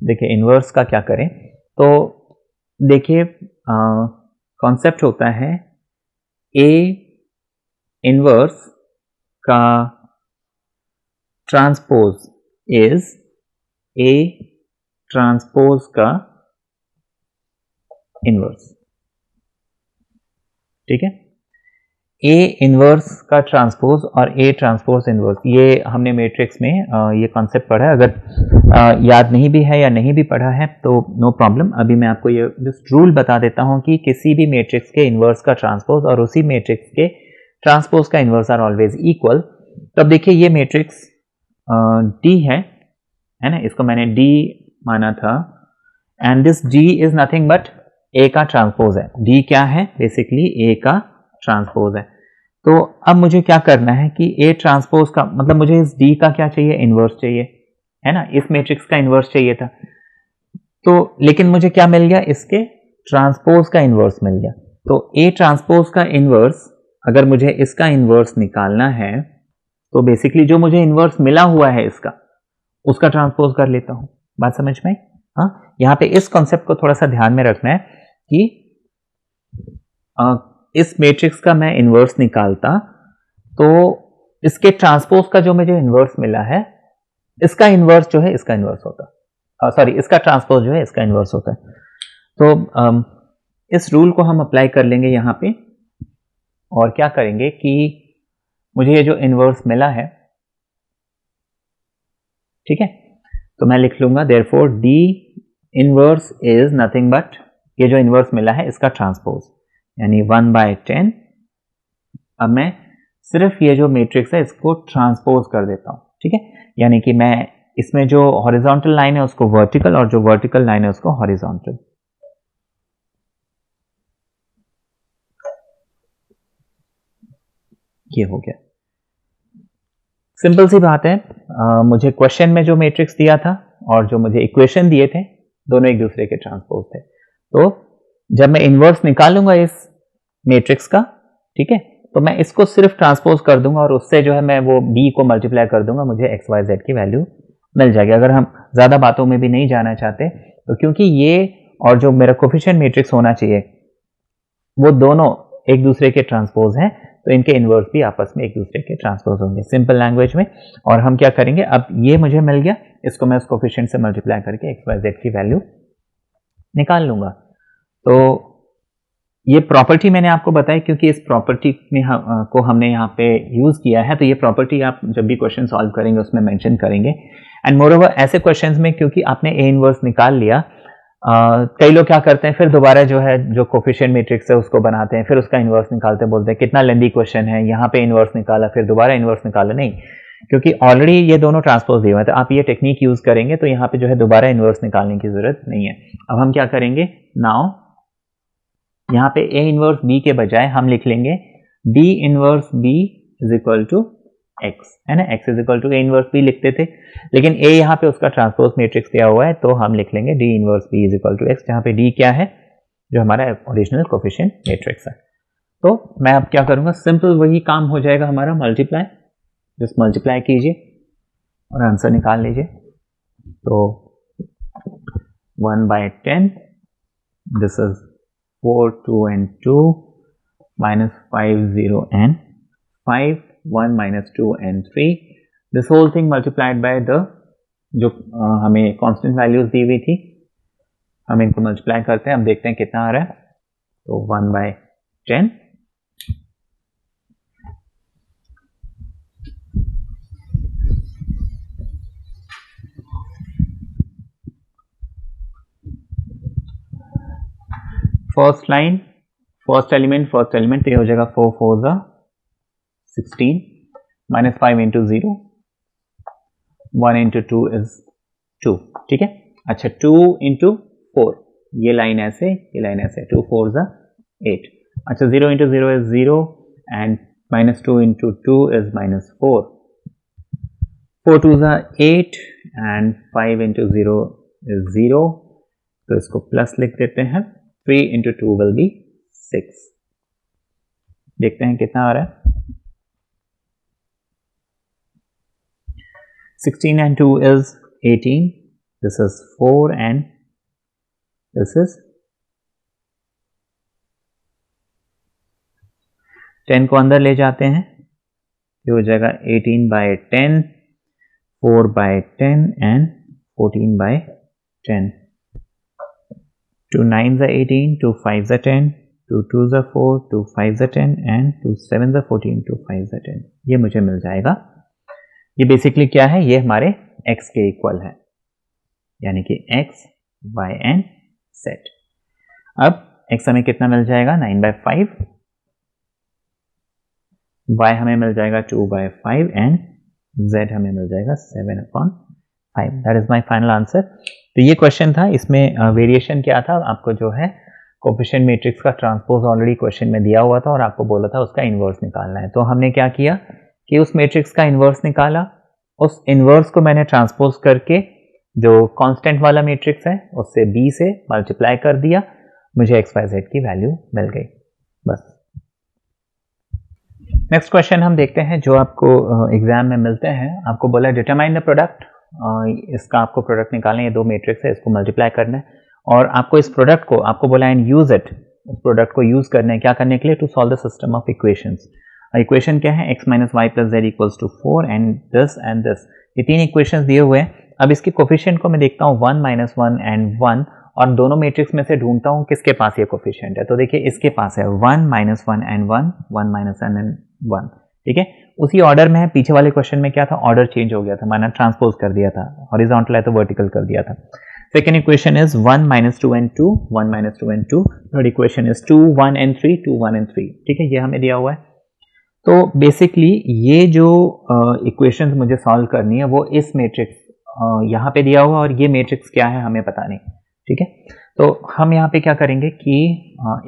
देखिए इनवर्स का क्या करें, तो देखिए कॉन्सेप्ट होता है ए इनवर्स का ट्रांसपोज इज ए ट्रांसपोज का इनवर्स। ठीक है, ए इनवर्स का ट्रांसपोज और ए ट्रांसपोज इनवर्स, ये हमने मैट्रिक्स में ये कॉन्सेप्ट पढ़ा है। अगर याद नहीं भी है या नहीं भी पढ़ा है तो नो प्रॉब्लम, अभी मैं आपको ये जस्ट रूल बता देता हूं कि किसी भी मैट्रिक्स के इनवर्स का ट्रांसपोज और उसी मैट्रिक्स के ट्रांसपोज का इनवर्स आर ऑलवेज इक्वल। तो अब देखिए ये मैट्रिक्स डी है ना, इसको मैंने डी माना था and this D is nothing but A का ट्रांसपोज है। डी क्या है, बेसिकली ए का ट्रांसपोज है। तो अब मुझे क्या करना है कि ए ट्रांसपोज का मतलब मुझे इस डी का क्या चाहिए, इनवर्स चाहिए, है ना, इस मैट्रिक्स का इनवर्स चाहिए था। तो लेकिन मुझे क्या मिल गया, इसके ट्रांसपोज का इनवर्स मिल गया। तो ए ट्रांसपोज का इनवर्स, अगर मुझे इसका इनवर्स निकालना है तो बेसिकली जो मुझे इनवर्स मिला हुआ है इसका, उसका ट्रांसपोज कर लेता हूं। बात समझ में? हाँ, यहाँ पे इस कॉन्सेप्ट को थोड़ा सा ध्यान में रखना है कि इस मैट्रिक्स का मैं इन्वर्स निकालता तो इसके ट्रांसपोज का जो मुझे इन्वर्स मिला है, इसका इन्वर्स जो है इसका इन्वर्स होता, सॉरी इसका ट्रांसपोज जो है इसका इन्वर्स होता है। तो इस रूल को हम अप्लाई कर लेंगे यहाँ पे और क्या करेंगे कि मुझे ये जो इन्वर्स मिला है, ठीक है, तो मैं लिख लूंगा therefore D inverse is nothing but, ये जो इन्वर्स मिला है इसका ट्रांसपोज, यानी 1/10। अब मैं सिर्फ ये जो मैट्रिक्स है इसको ट्रांसपोज कर देता हूं, ठीक है, यानी कि मैं इसमें जो हॉरिजॉन्टल लाइन है उसको वर्टिकल और जो वर्टिकल लाइन है उसको हॉरिजॉन्टल। ये हो गया, सिंपल सी बात है। मुझे क्वेश्चन में जो मैट्रिक्स दिया था और जो मुझे इक्वेशन दिए थे दोनों एक दूसरे के ट्रांसपोज थे, तो जब मैं इन्वर्स निकालूंगा इस मैट्रिक्स का, ठीक है, तो मैं इसको सिर्फ ट्रांसपोज कर दूंगा और उससे जो है मैं वो b को मल्टीप्लाई कर दूंगा, मुझे x y z की वैल्यू मिल जाएगी। अगर हम ज्यादा बातों में भी नहीं जाना चाहते तो क्योंकि ये और जो मेरा कोफिशिएंट मैट्रिक्स होना चाहिए वो दोनों एक दूसरे के ट्रांसपोज हैं, तो इनके इन्वर्स भी आपस में एक दूसरे के ट्रांसपोज होंगे सिंपल लैंग्वेज में। और हम क्या करेंगे, अब ये मुझे मिल गया, इसको मैं उस कोफिशिएंट से मल्टीप्लाई करके x y z की वैल्यू निकाल लूंगा। तो ये प्रॉपर्टी मैंने आपको बताई क्योंकि इस प्रॉपर्टी में को हमने यहाँ पे यूज किया है, तो ये प्रॉपर्टी आप जब भी क्वेश्चन सॉल्व करेंगे उसमें मेंशन करेंगे। एंड मोरओवर ऐसे क्वेश्चंस में क्योंकि आपने ए इनवर्स निकाल लिया, कई लोग क्या करते हैं फिर दोबारा जो है जो कोफिशिएंट मैट्रिक्स है उसको बनाते हैं, फिर उसका इनवर्स निकालते हैं, बोलते हैं कितना लेंदी क्वेश्चन है, यहाँ पे इनवर्स निकाला फिर दोबारा इनवर्स निकाला। नहीं, क्योंकि ऑलरेडी ये दोनों ट्रांसपोज दिए हुए हैं, तो आप ये टेक्निक यूज करेंगे तो यहाँ पे जो है दोबारा इनवर्स निकालने की जरूरत नहीं है। अब हम क्या करेंगे, नाउ यहाँ पे ए इनवर्स बी के बजाय हम लिख लेंगे D inverse B is equal to X, है ना, X is equal to A inverse B लिखते थे, लेकिन ए यहाँ पे उसका ट्रांसपोज मैट्रिक्स दिया हुआ है तो हम लिख लेंगे D inverse B is equal to X, जहाँ पे डी क्या है, जो हमारा ओरिजिनल कोफिशिएंट मैट्रिक्स है। तो मैं अब क्या करूँगा, सिंपल वही काम हो जाएगा हमारा, मल्टीप्लाई, जस्ट मल्टीप्लाई कीजिए और आंसर निकाल लीजिए। तो 1/10, this is 4, 2 and 2 minus 5, 0 and 5, 1 minus 2 and 3, this whole thing multiplied by the जो हमें कांस्टेंट वैल्यूज दी हुई थी, हम इनको मल्टीप्लाई करते हैं, अब देखते हैं कितना आ रहा है। तो 1/10 फर्स्ट लाइन, फर्स्ट एलिमेंट तो ये हो जाएगा 4 4 16 माइनस 5 इंटू 0, 1 इंटू 2 इज 2, ठीक है। अच्छा 2 इंटू 4, ये लाइन ऐसे, ये लाइन ऐसे, 2 4 8। अच्छा 0 into 0 is 0 and minus 2 into 2 is minus 4, 4 2 8 and 5 into 0 is 0, तो इसको प्लस लिख देते हैं। 3 इंटू 2 विल बी 6, देखते हैं कितना आ रहा है। 16 and 2 is 18, this is 4 and this is 10 को अंदर ले जाते हैं, ये हो जाएगा 18/10, 4/10 and 14/10। 2 9s are 18, 2 5s are 10, 2 2s are 4, 2 5s are 10 and 2 7s are 14, 2 5s are 10, ये मुझे मिल जाएगा। ये बेसिकली क्या है, ये हमारे x के इक्वल है, यानी कि x, y and z। अब x हमें कितना मिल जाएगा, 9/5, y हमें मिल जाएगा 2/5 एंड z हमें मिल जाएगा 7/5। That is my final answer. तो ये क्वेश्चन था, इसमें वेरिएशन क्या था, आपको जो है कोफिशिएंट मैट्रिक्स का ट्रांसपोज ऑलरेडी क्वेश्चन में दिया हुआ था और आपको बोला था उसका इनवर्स निकालना है। तो हमने क्या किया कि उस मैट्रिक्स का इनवर्स निकाला, उस इनवर्स को मैंने ट्रांसपोज करके जो कांस्टेंट वाला मैट्रिक्स है उससे b से मल्टीप्लाई कर दिया, मुझे x y z की वैल्यू मिल गई, बस। नेक्स्ट क्वेश्चन हम देखते हैं जो आपको एग्जाम में मिलते हैं। आपको बोला डिटरमाइन द प्रोडक्ट, इसका आपको प्रोडक्ट निकालना है, ये दो मैट्रिक्स है, इसको मल्टीप्लाई करना है और आपको इस प्रोडक्ट को आपको बोला एंड यूज इट उस प्रोडक्ट को यूज करना है क्या करने के लिए, to solve the system of equations. Equation क्या है, x minus Y plus Z equals to 4 and this, ये तीन इक्वेशंस दिए हुए हैं। अब इसके कोफिशिएंट को मैं देखता हूँ 1 माइनस 1 एंड 1, और दोनों मैट्रिक्स में से ढूंढता हूँ किसके पास ये कोफिशिएंट है। तो देखिए इसके पास है 1 माइनस 1 एंड 1, 1 माइनस 1 एंड 1, ठीक है। उसी ऑर्डर में है, पीछे वाले क्वेश्चन में क्या था, ऑर्डर चेंज हो गया था, मैंने ट्रांसपोज कर दिया था, हॉरिजॉन्टल है तो वर्टिकल कर दिया था। Second equation is 1 minus 2 and 2, 1 minus 2 and 2। Third equation is 2 1 and 3, 2 1 and 3, ठीक है, ये हमें दिया हुआ है। तो बेसिकली ये जो इक्वेशंस मुझे सॉल्व करनी है वो इस मैट्रिक्स यहाँ पे दिया हुआ, और ये मैट्रिक्स क्या है हमें पता नहीं, ठीक है। तो हम यहाँ पे क्या करेंगे कि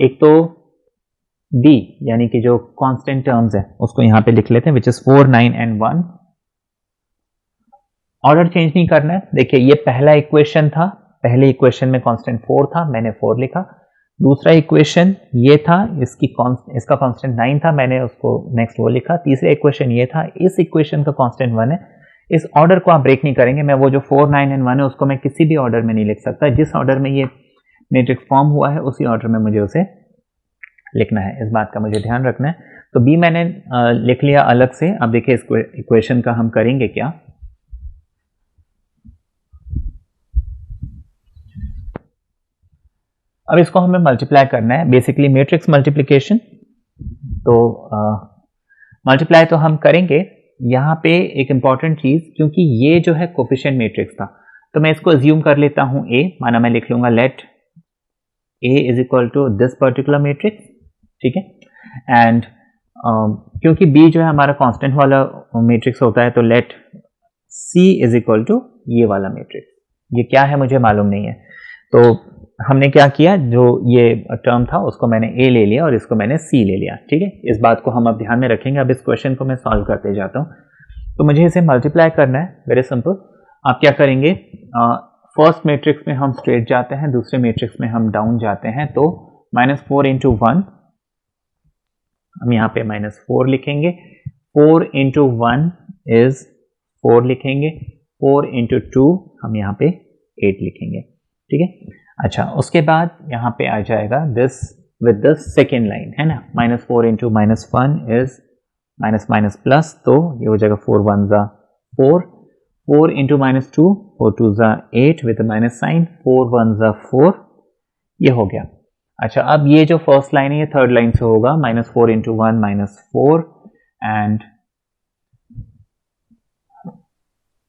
एक तो d यानी कि जो कांस्टेंट टर्म्स है उसको यहाँ पे लिख लेते हैं, which is 4 9 and 1। Order change नहीं करना है। देखिए ये पहला इक्वेशन था, पहले इक्वेशन में कांस्टेंट 4 था, मैंने 4 लिखा। दूसरा इक्वेशन ये था, इसका कांस्टेंट 9 था, मैंने उसको नेक्स्ट वो लिखा। तीसरा इक्वेशन ये था, इस इक्वेशन का कांस्टेंट 1 है। इस ऑर्डर को आप ब्रेक नहीं करेंगे, मैं वो जो 4 9 एंड 1 है उसको मैं किसी भी ऑर्डर में नहीं लिख सकता, जिस ऑर्डर में ये मैट्रिक्स फॉर्म हुआ है उसी ऑर्डर में मुझे उसे लिखना है, इस बात का मुझे ध्यान रखना है। तो बी मैंने लिख लिया अलग से। अब देखिए इस इक्वेशन का हम करेंगे क्या, अब इसको हमें मल्टीप्लाई करना है, बेसिकली मैट्रिक्स मल्टीप्लिकेशन। तो मल्टीप्लाई तो हम करेंगे। यहाँ पे एक इंपॉर्टेंट चीज, क्योंकि ये जो है कोफिशिएंट मैट्रिक्स था, तो मैं इसको अज्यूम कर लेता हूँ ए, माना मैं लिख लूंगा let A is equal to this particular matrix, ठीक है। एंड क्योंकि बी जो है हमारा कांस्टेंट वाला मैट्रिक्स होता है, तो let C is equal to ये वाला मैट्रिक्स। ये क्या है मुझे मालूम नहीं है, तो हमने क्या किया, जो ये टर्म था उसको मैंने ए ले लिया और इसको मैंने सी ले लिया, ठीक है। इस बात को हम अब ध्यान में रखेंगे। अब इस क्वेश्चन को मैं सॉल्व करते जाता हूँ। तो मुझे इसे मल्टीप्लाई करना है, वेरी सिंपल। आप क्या करेंगे, फर्स्ट मैट्रिक्स में हम स्ट्रेट जाते हैं, दूसरे मैट्रिक्स में हम डाउन जाते हैं। तो -4 इंटू 1, हम यहाँ पे -4 लिखेंगे। 4 इंटू 1 इज 4 लिखेंगे। 4 इंटू 2 हम यहाँ पे 8 लिखेंगे, ठीक है। अच्छा, उसके बाद यहाँ पे आ जाएगा this with the second line, है ना। -4 into -1 is minus minus plus, तो ये हो जाएगा 4 1 ज़ा 4। 4 इंटू -2, 4 2 ज़ा 8 विद माइनस साइन, 4 1 ज़ा 4, ये हो गया। अच्छा, अब ये जो फर्स्ट लाइन है ये थर्ड लाइन से होगा, -4 into 1 -4 and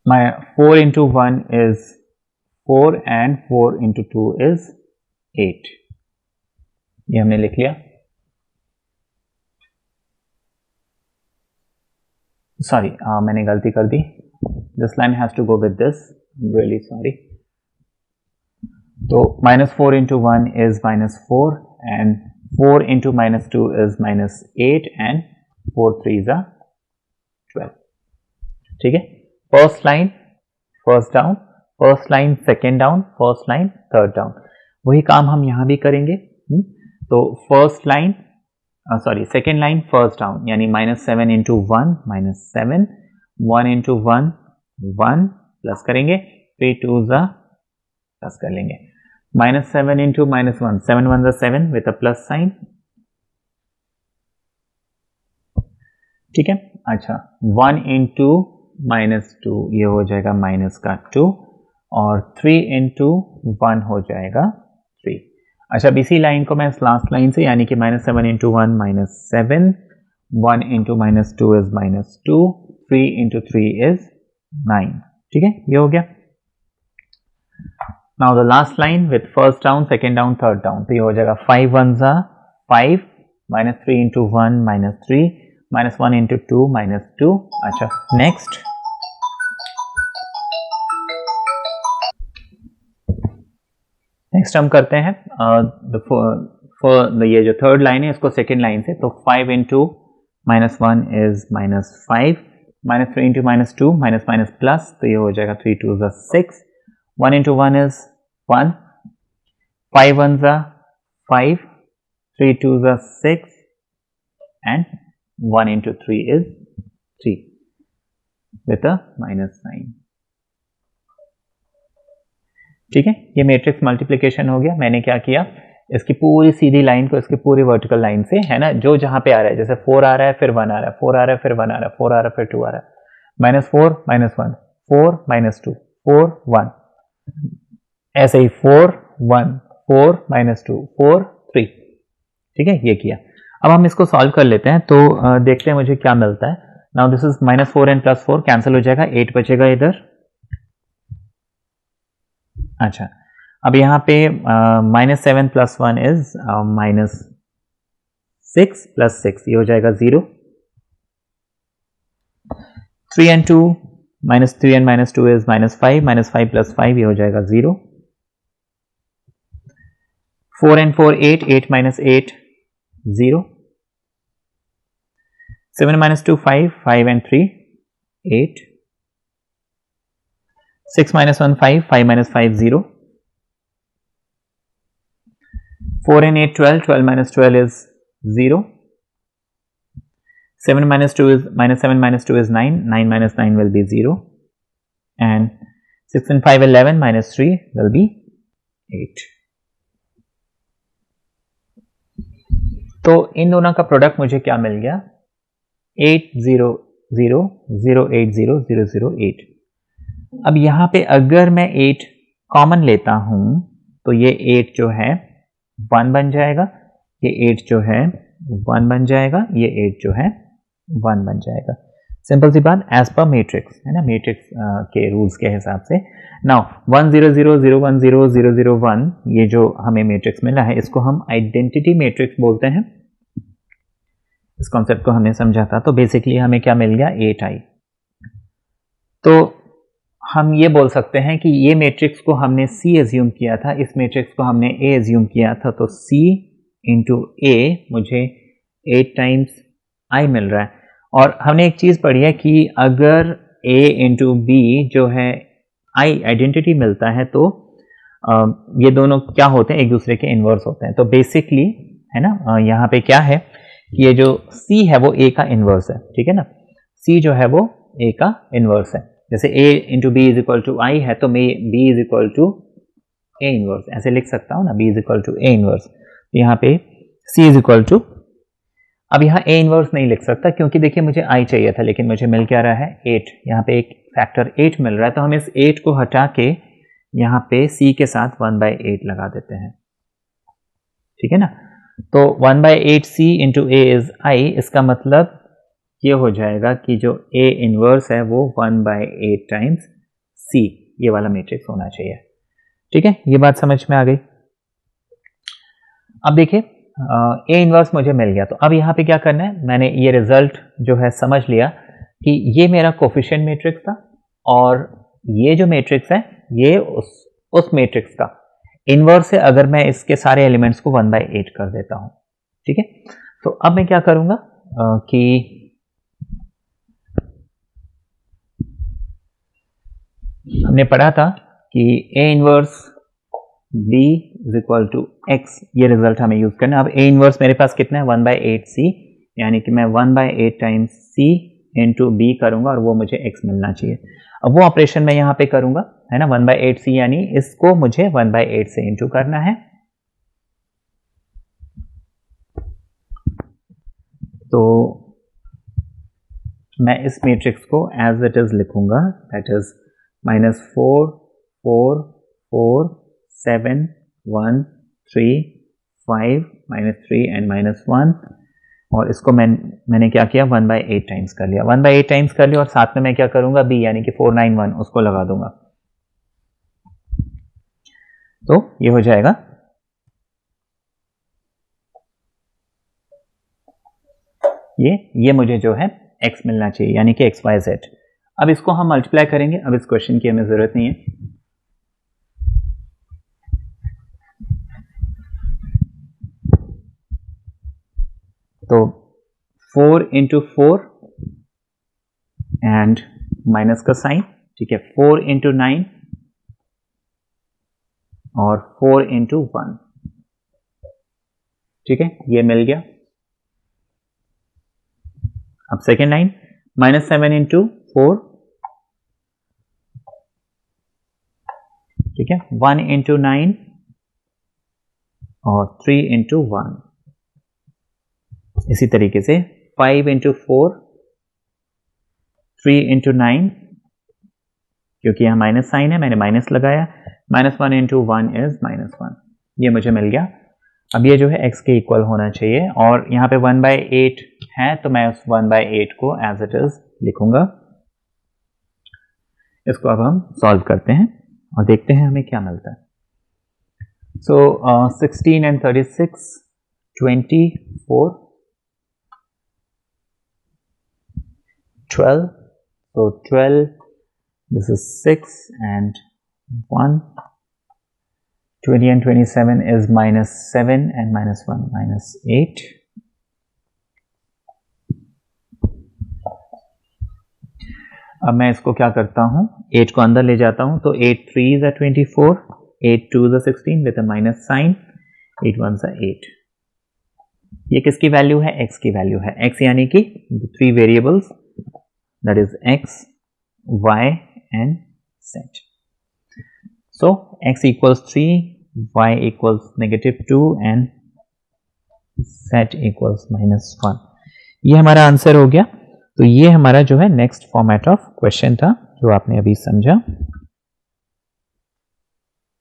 4 into 1 is 4 and 4 into 2 is 8, ये हमने लिख लिया। सॉरी, मैंने गलती कर दी, this line has to go with this, really sorry. तो -4 into 1 is -4 and 4 into -2 is -8 and 4 3 ज़ा 12, ठीक है। First line first down, first line second down, first line third down, वही काम हम यहां भी करेंगे। तो first line second line first down, यानी -7 इंटू 1 -7, 1 इंटू 1 1 प्लस करेंगे, 3 2 ज़ा प्लस कर लेंगे। -7 इंटू -1, 7 1 ज़ा 7 विद अ प्लस साइन, ठीक है। अच्छा, 1 इंटू -2 ये हो जाएगा -2, और 3 इंटू 1 हो जाएगा 3। अच्छा, अब इसी लाइन को मैं इस लास्ट लाइन से, यानी कि -7 into 1 -7, 1 into -2 is -2, 3 into 3 is 9, ठीक है, ये हो गया। Now the last line with first down second down third down, तो ये हो जाएगा 5 1 ज़ा 5, -3 इंटू 1 -3, -1 इंटू 2 -2। अच्छा, नेक्स्ट हम करते हैं ये जो थर्ड लाइन है इसको सेकेंड लाइन से। तो 5 into -1 is -5, -3 into -2 minus plus, तो ये हो जाएगा 3 2 ज़ा 6, 1 इंटू 1 इज 1, 5 1 ज़ा 5, 3 2 ज़ा 6 and 1 into 3 is 3 with a minus sign, ठीक है। ये मैट्रिक्स मल्टीप्लिकेशन हो गया। मैंने क्या किया, इसकी पूरी सीधी लाइन को इसकी पूरी वर्टिकल लाइन से, है ना, जो जहां पे आ रहा है, जैसे 4 आ रहा है फिर 1 आ रहा है, 4 आ रहा है फिर 1 आ रहा है, 4 आ रहा है फिर 2 आ रहा है, -4 -1 4 -2 4 1, ऐसे ही 4 1 4 -2 4 3। ठीक है, ये किया। अब हम इसको सॉल्व कर लेते हैं, तो देखते हैं मुझे क्या मिलता है। Now this is -4 and +4 cancel हो जाएगा, 8 बचेगा इधर। अच्छा, अब यहाँ पे -7 + 1 इज -6 + 6, ये हो जाएगा 0। 3 and 2 -3 and -2 इज -5 -5 + 5, ये हो जाएगा 0। 4 and 4 8 8 - 8 0। 7 - 2 5 5 and 3 8। 6 - 1 5 5 - 5 0। 4 and 8 12 12 - 12 is 0। 7 - 2 is -7 - 2 is 9 9 - 9 will be 0, and 6 and 5 11 -3 will be 8। तो इन दोनों का प्रोडक्ट मुझे क्या मिल गया, 8 0 0 0 8 0 0 0 8। अब यहाँ पे अगर मैं 8 कॉमन लेता हूं तो ये 8 जो है 1 बन जाएगा, ये 8 जो है 1 बन जाएगा, ये 8 जो है 1 बन जाएगा। सिंपल सी बात, एज पर मैट्रिक्स, है ना, मैट्रिक्स के रूल्स के हिसाब से। नाउ 1 0 0 0 1 0 0 0 1, ये जो हमें मैट्रिक्स मिला है इसको हम आइडेंटिटी मैट्रिक्स बोलते हैं। इस कॉन्सेप्ट को हमने समझा था। तो बेसिकली हमें क्या मिल गया, 8i। तो हम ये बोल सकते हैं कि ये मैट्रिक्स को हमने C एज्यूम किया था, इस मैट्रिक्स को हमने A एज्यूम किया था, तो C इंटू A मुझे 8 टाइम्स I मिल रहा है। और हमने एक चीज़ पढ़ी है कि अगर A इंटू B जो है I आइडेंटिटी मिलता है तो ये दोनों क्या होते हैं, एक दूसरे के इन्वर्स होते हैं। तो बेसिकली, है ना, यहाँ पे क्या है कि ये जो C है वो A का इन्वर्स है, ठीक है ना, C जो है वो A का इन्वर्स है। जैसे A into B is equal to I है, तो मैं B is equal to A inverse ऐसे लिख सकता हूँ ना, B is equal to A inverse. यहाँ पे C इज इक्वल टू, अब यहाँ ए इनवर्स नहीं लिख सकता क्योंकि देखिए मुझे I चाहिए था, लेकिन मुझे मिल क्या रहा है, 8। यहाँ पे एक फैक्टर 8 मिल रहा है, तो हम इस 8 को हटा के यहाँ पे C के साथ 1/8 लगा देते हैं, ठीक है ना। तो 1/8 C into A is I, इसका मतलब ये हो जाएगा कि जो A इनवर्स है वो 1/8 टाइम्स C, ये वाला मैट्रिक्स होना चाहिए, ठीक है। ये बात समझ में आ गई। अब देखिए A इनवर्स मुझे मिल गया, तो अब यहाँ पे क्या करना है, मैंने ये रिजल्ट जो है समझ लिया कि ये मेरा कोफिशिएंट मैट्रिक्स था और ये जो मैट्रिक्स है ये उस मैट्रिक्स का इनवर्स है अगर मैं इसके सारे एलिमेंट्स को 1/8 कर देता हूँ, ठीक है। तो अब मैं क्या करूँगा कि हमने पढ़ा था कि A inverse B is equal to X, ये रिजल्ट हमें यूज करना है। अब A इनवर्स मेरे पास कितना है, 1/8 C, यानी कि मैं 1/8 टाइम्स C इंटू B करूंगा और वो मुझे X मिलना चाहिए। अब वो ऑपरेशन मैं यहाँ पे करूंगा, है ना, 1/8 C, यानी इसको मुझे 1/8 से इंटू करना है। तो मैं इस मैट्रिक्स को एज इट इज लिखूंगा, दैट इज -4 4 4 7 1 3 5 -3 एंड -1, और इसको मैंने क्या किया, 1/8 टाइम्स कर लिया, 1/8 टाइम्स कर लिया, और साथ में मैं क्या करूंगा, B यानी कि 491 उसको लगा दूंगा, तो ये हो जाएगा। ये मुझे जो है X मिलना चाहिए, यानी कि XYZ। अब इसको हम मल्टीप्लाई करेंगे, अब इस क्वेश्चन की हमें जरूरत नहीं है। तो 4 इंटू 4 एंड माइनस का साइन, ठीक है, 4 इंटू 9 और 4 इंटू 1, ठीक है, ये मिल गया। अब सेकेंड लाइन, -7 इंटू 4, ठीक है, 1 इंटू 9 और 3 इंटू 1। इसी तरीके से 5 इंटू 4, 3 इंटू 9, क्योंकि यहाँ माइनस साइन है मैंने माइनस लगाया, -1 इंटू 1 इज -1, ये मुझे मिल गया। अब ये जो है x के इक्वल होना चाहिए और यहाँ पे 1/8 है तो मैं उस 1/8 को एज इट इज लिखूंगा। इसको अब हम सॉल्व करते हैं और देखते हैं हमें क्या मिलता है। सो 16 and 36, 24, 12, so 12, this is 6 and 1, 20 and 27 is -7 and -1, -8. अब मैं इसको क्या करता हूँ, 8 को अंदर ले जाता हूँ तो 8 3s are 24, 8 2s are 16 with a minus sign, 8 1s are 8. ये किसकी वैल्यू है, x की वैल्यू है। x यानी कि 3 variables that is x, y and z. So x equals 3, y equals -2 and z equals -1. ये हमारा आंसर हो गया। तो ये हमारा जो है नेक्स्ट फॉर्मेट ऑफ क्वेश्चन था जो आपने अभी समझा।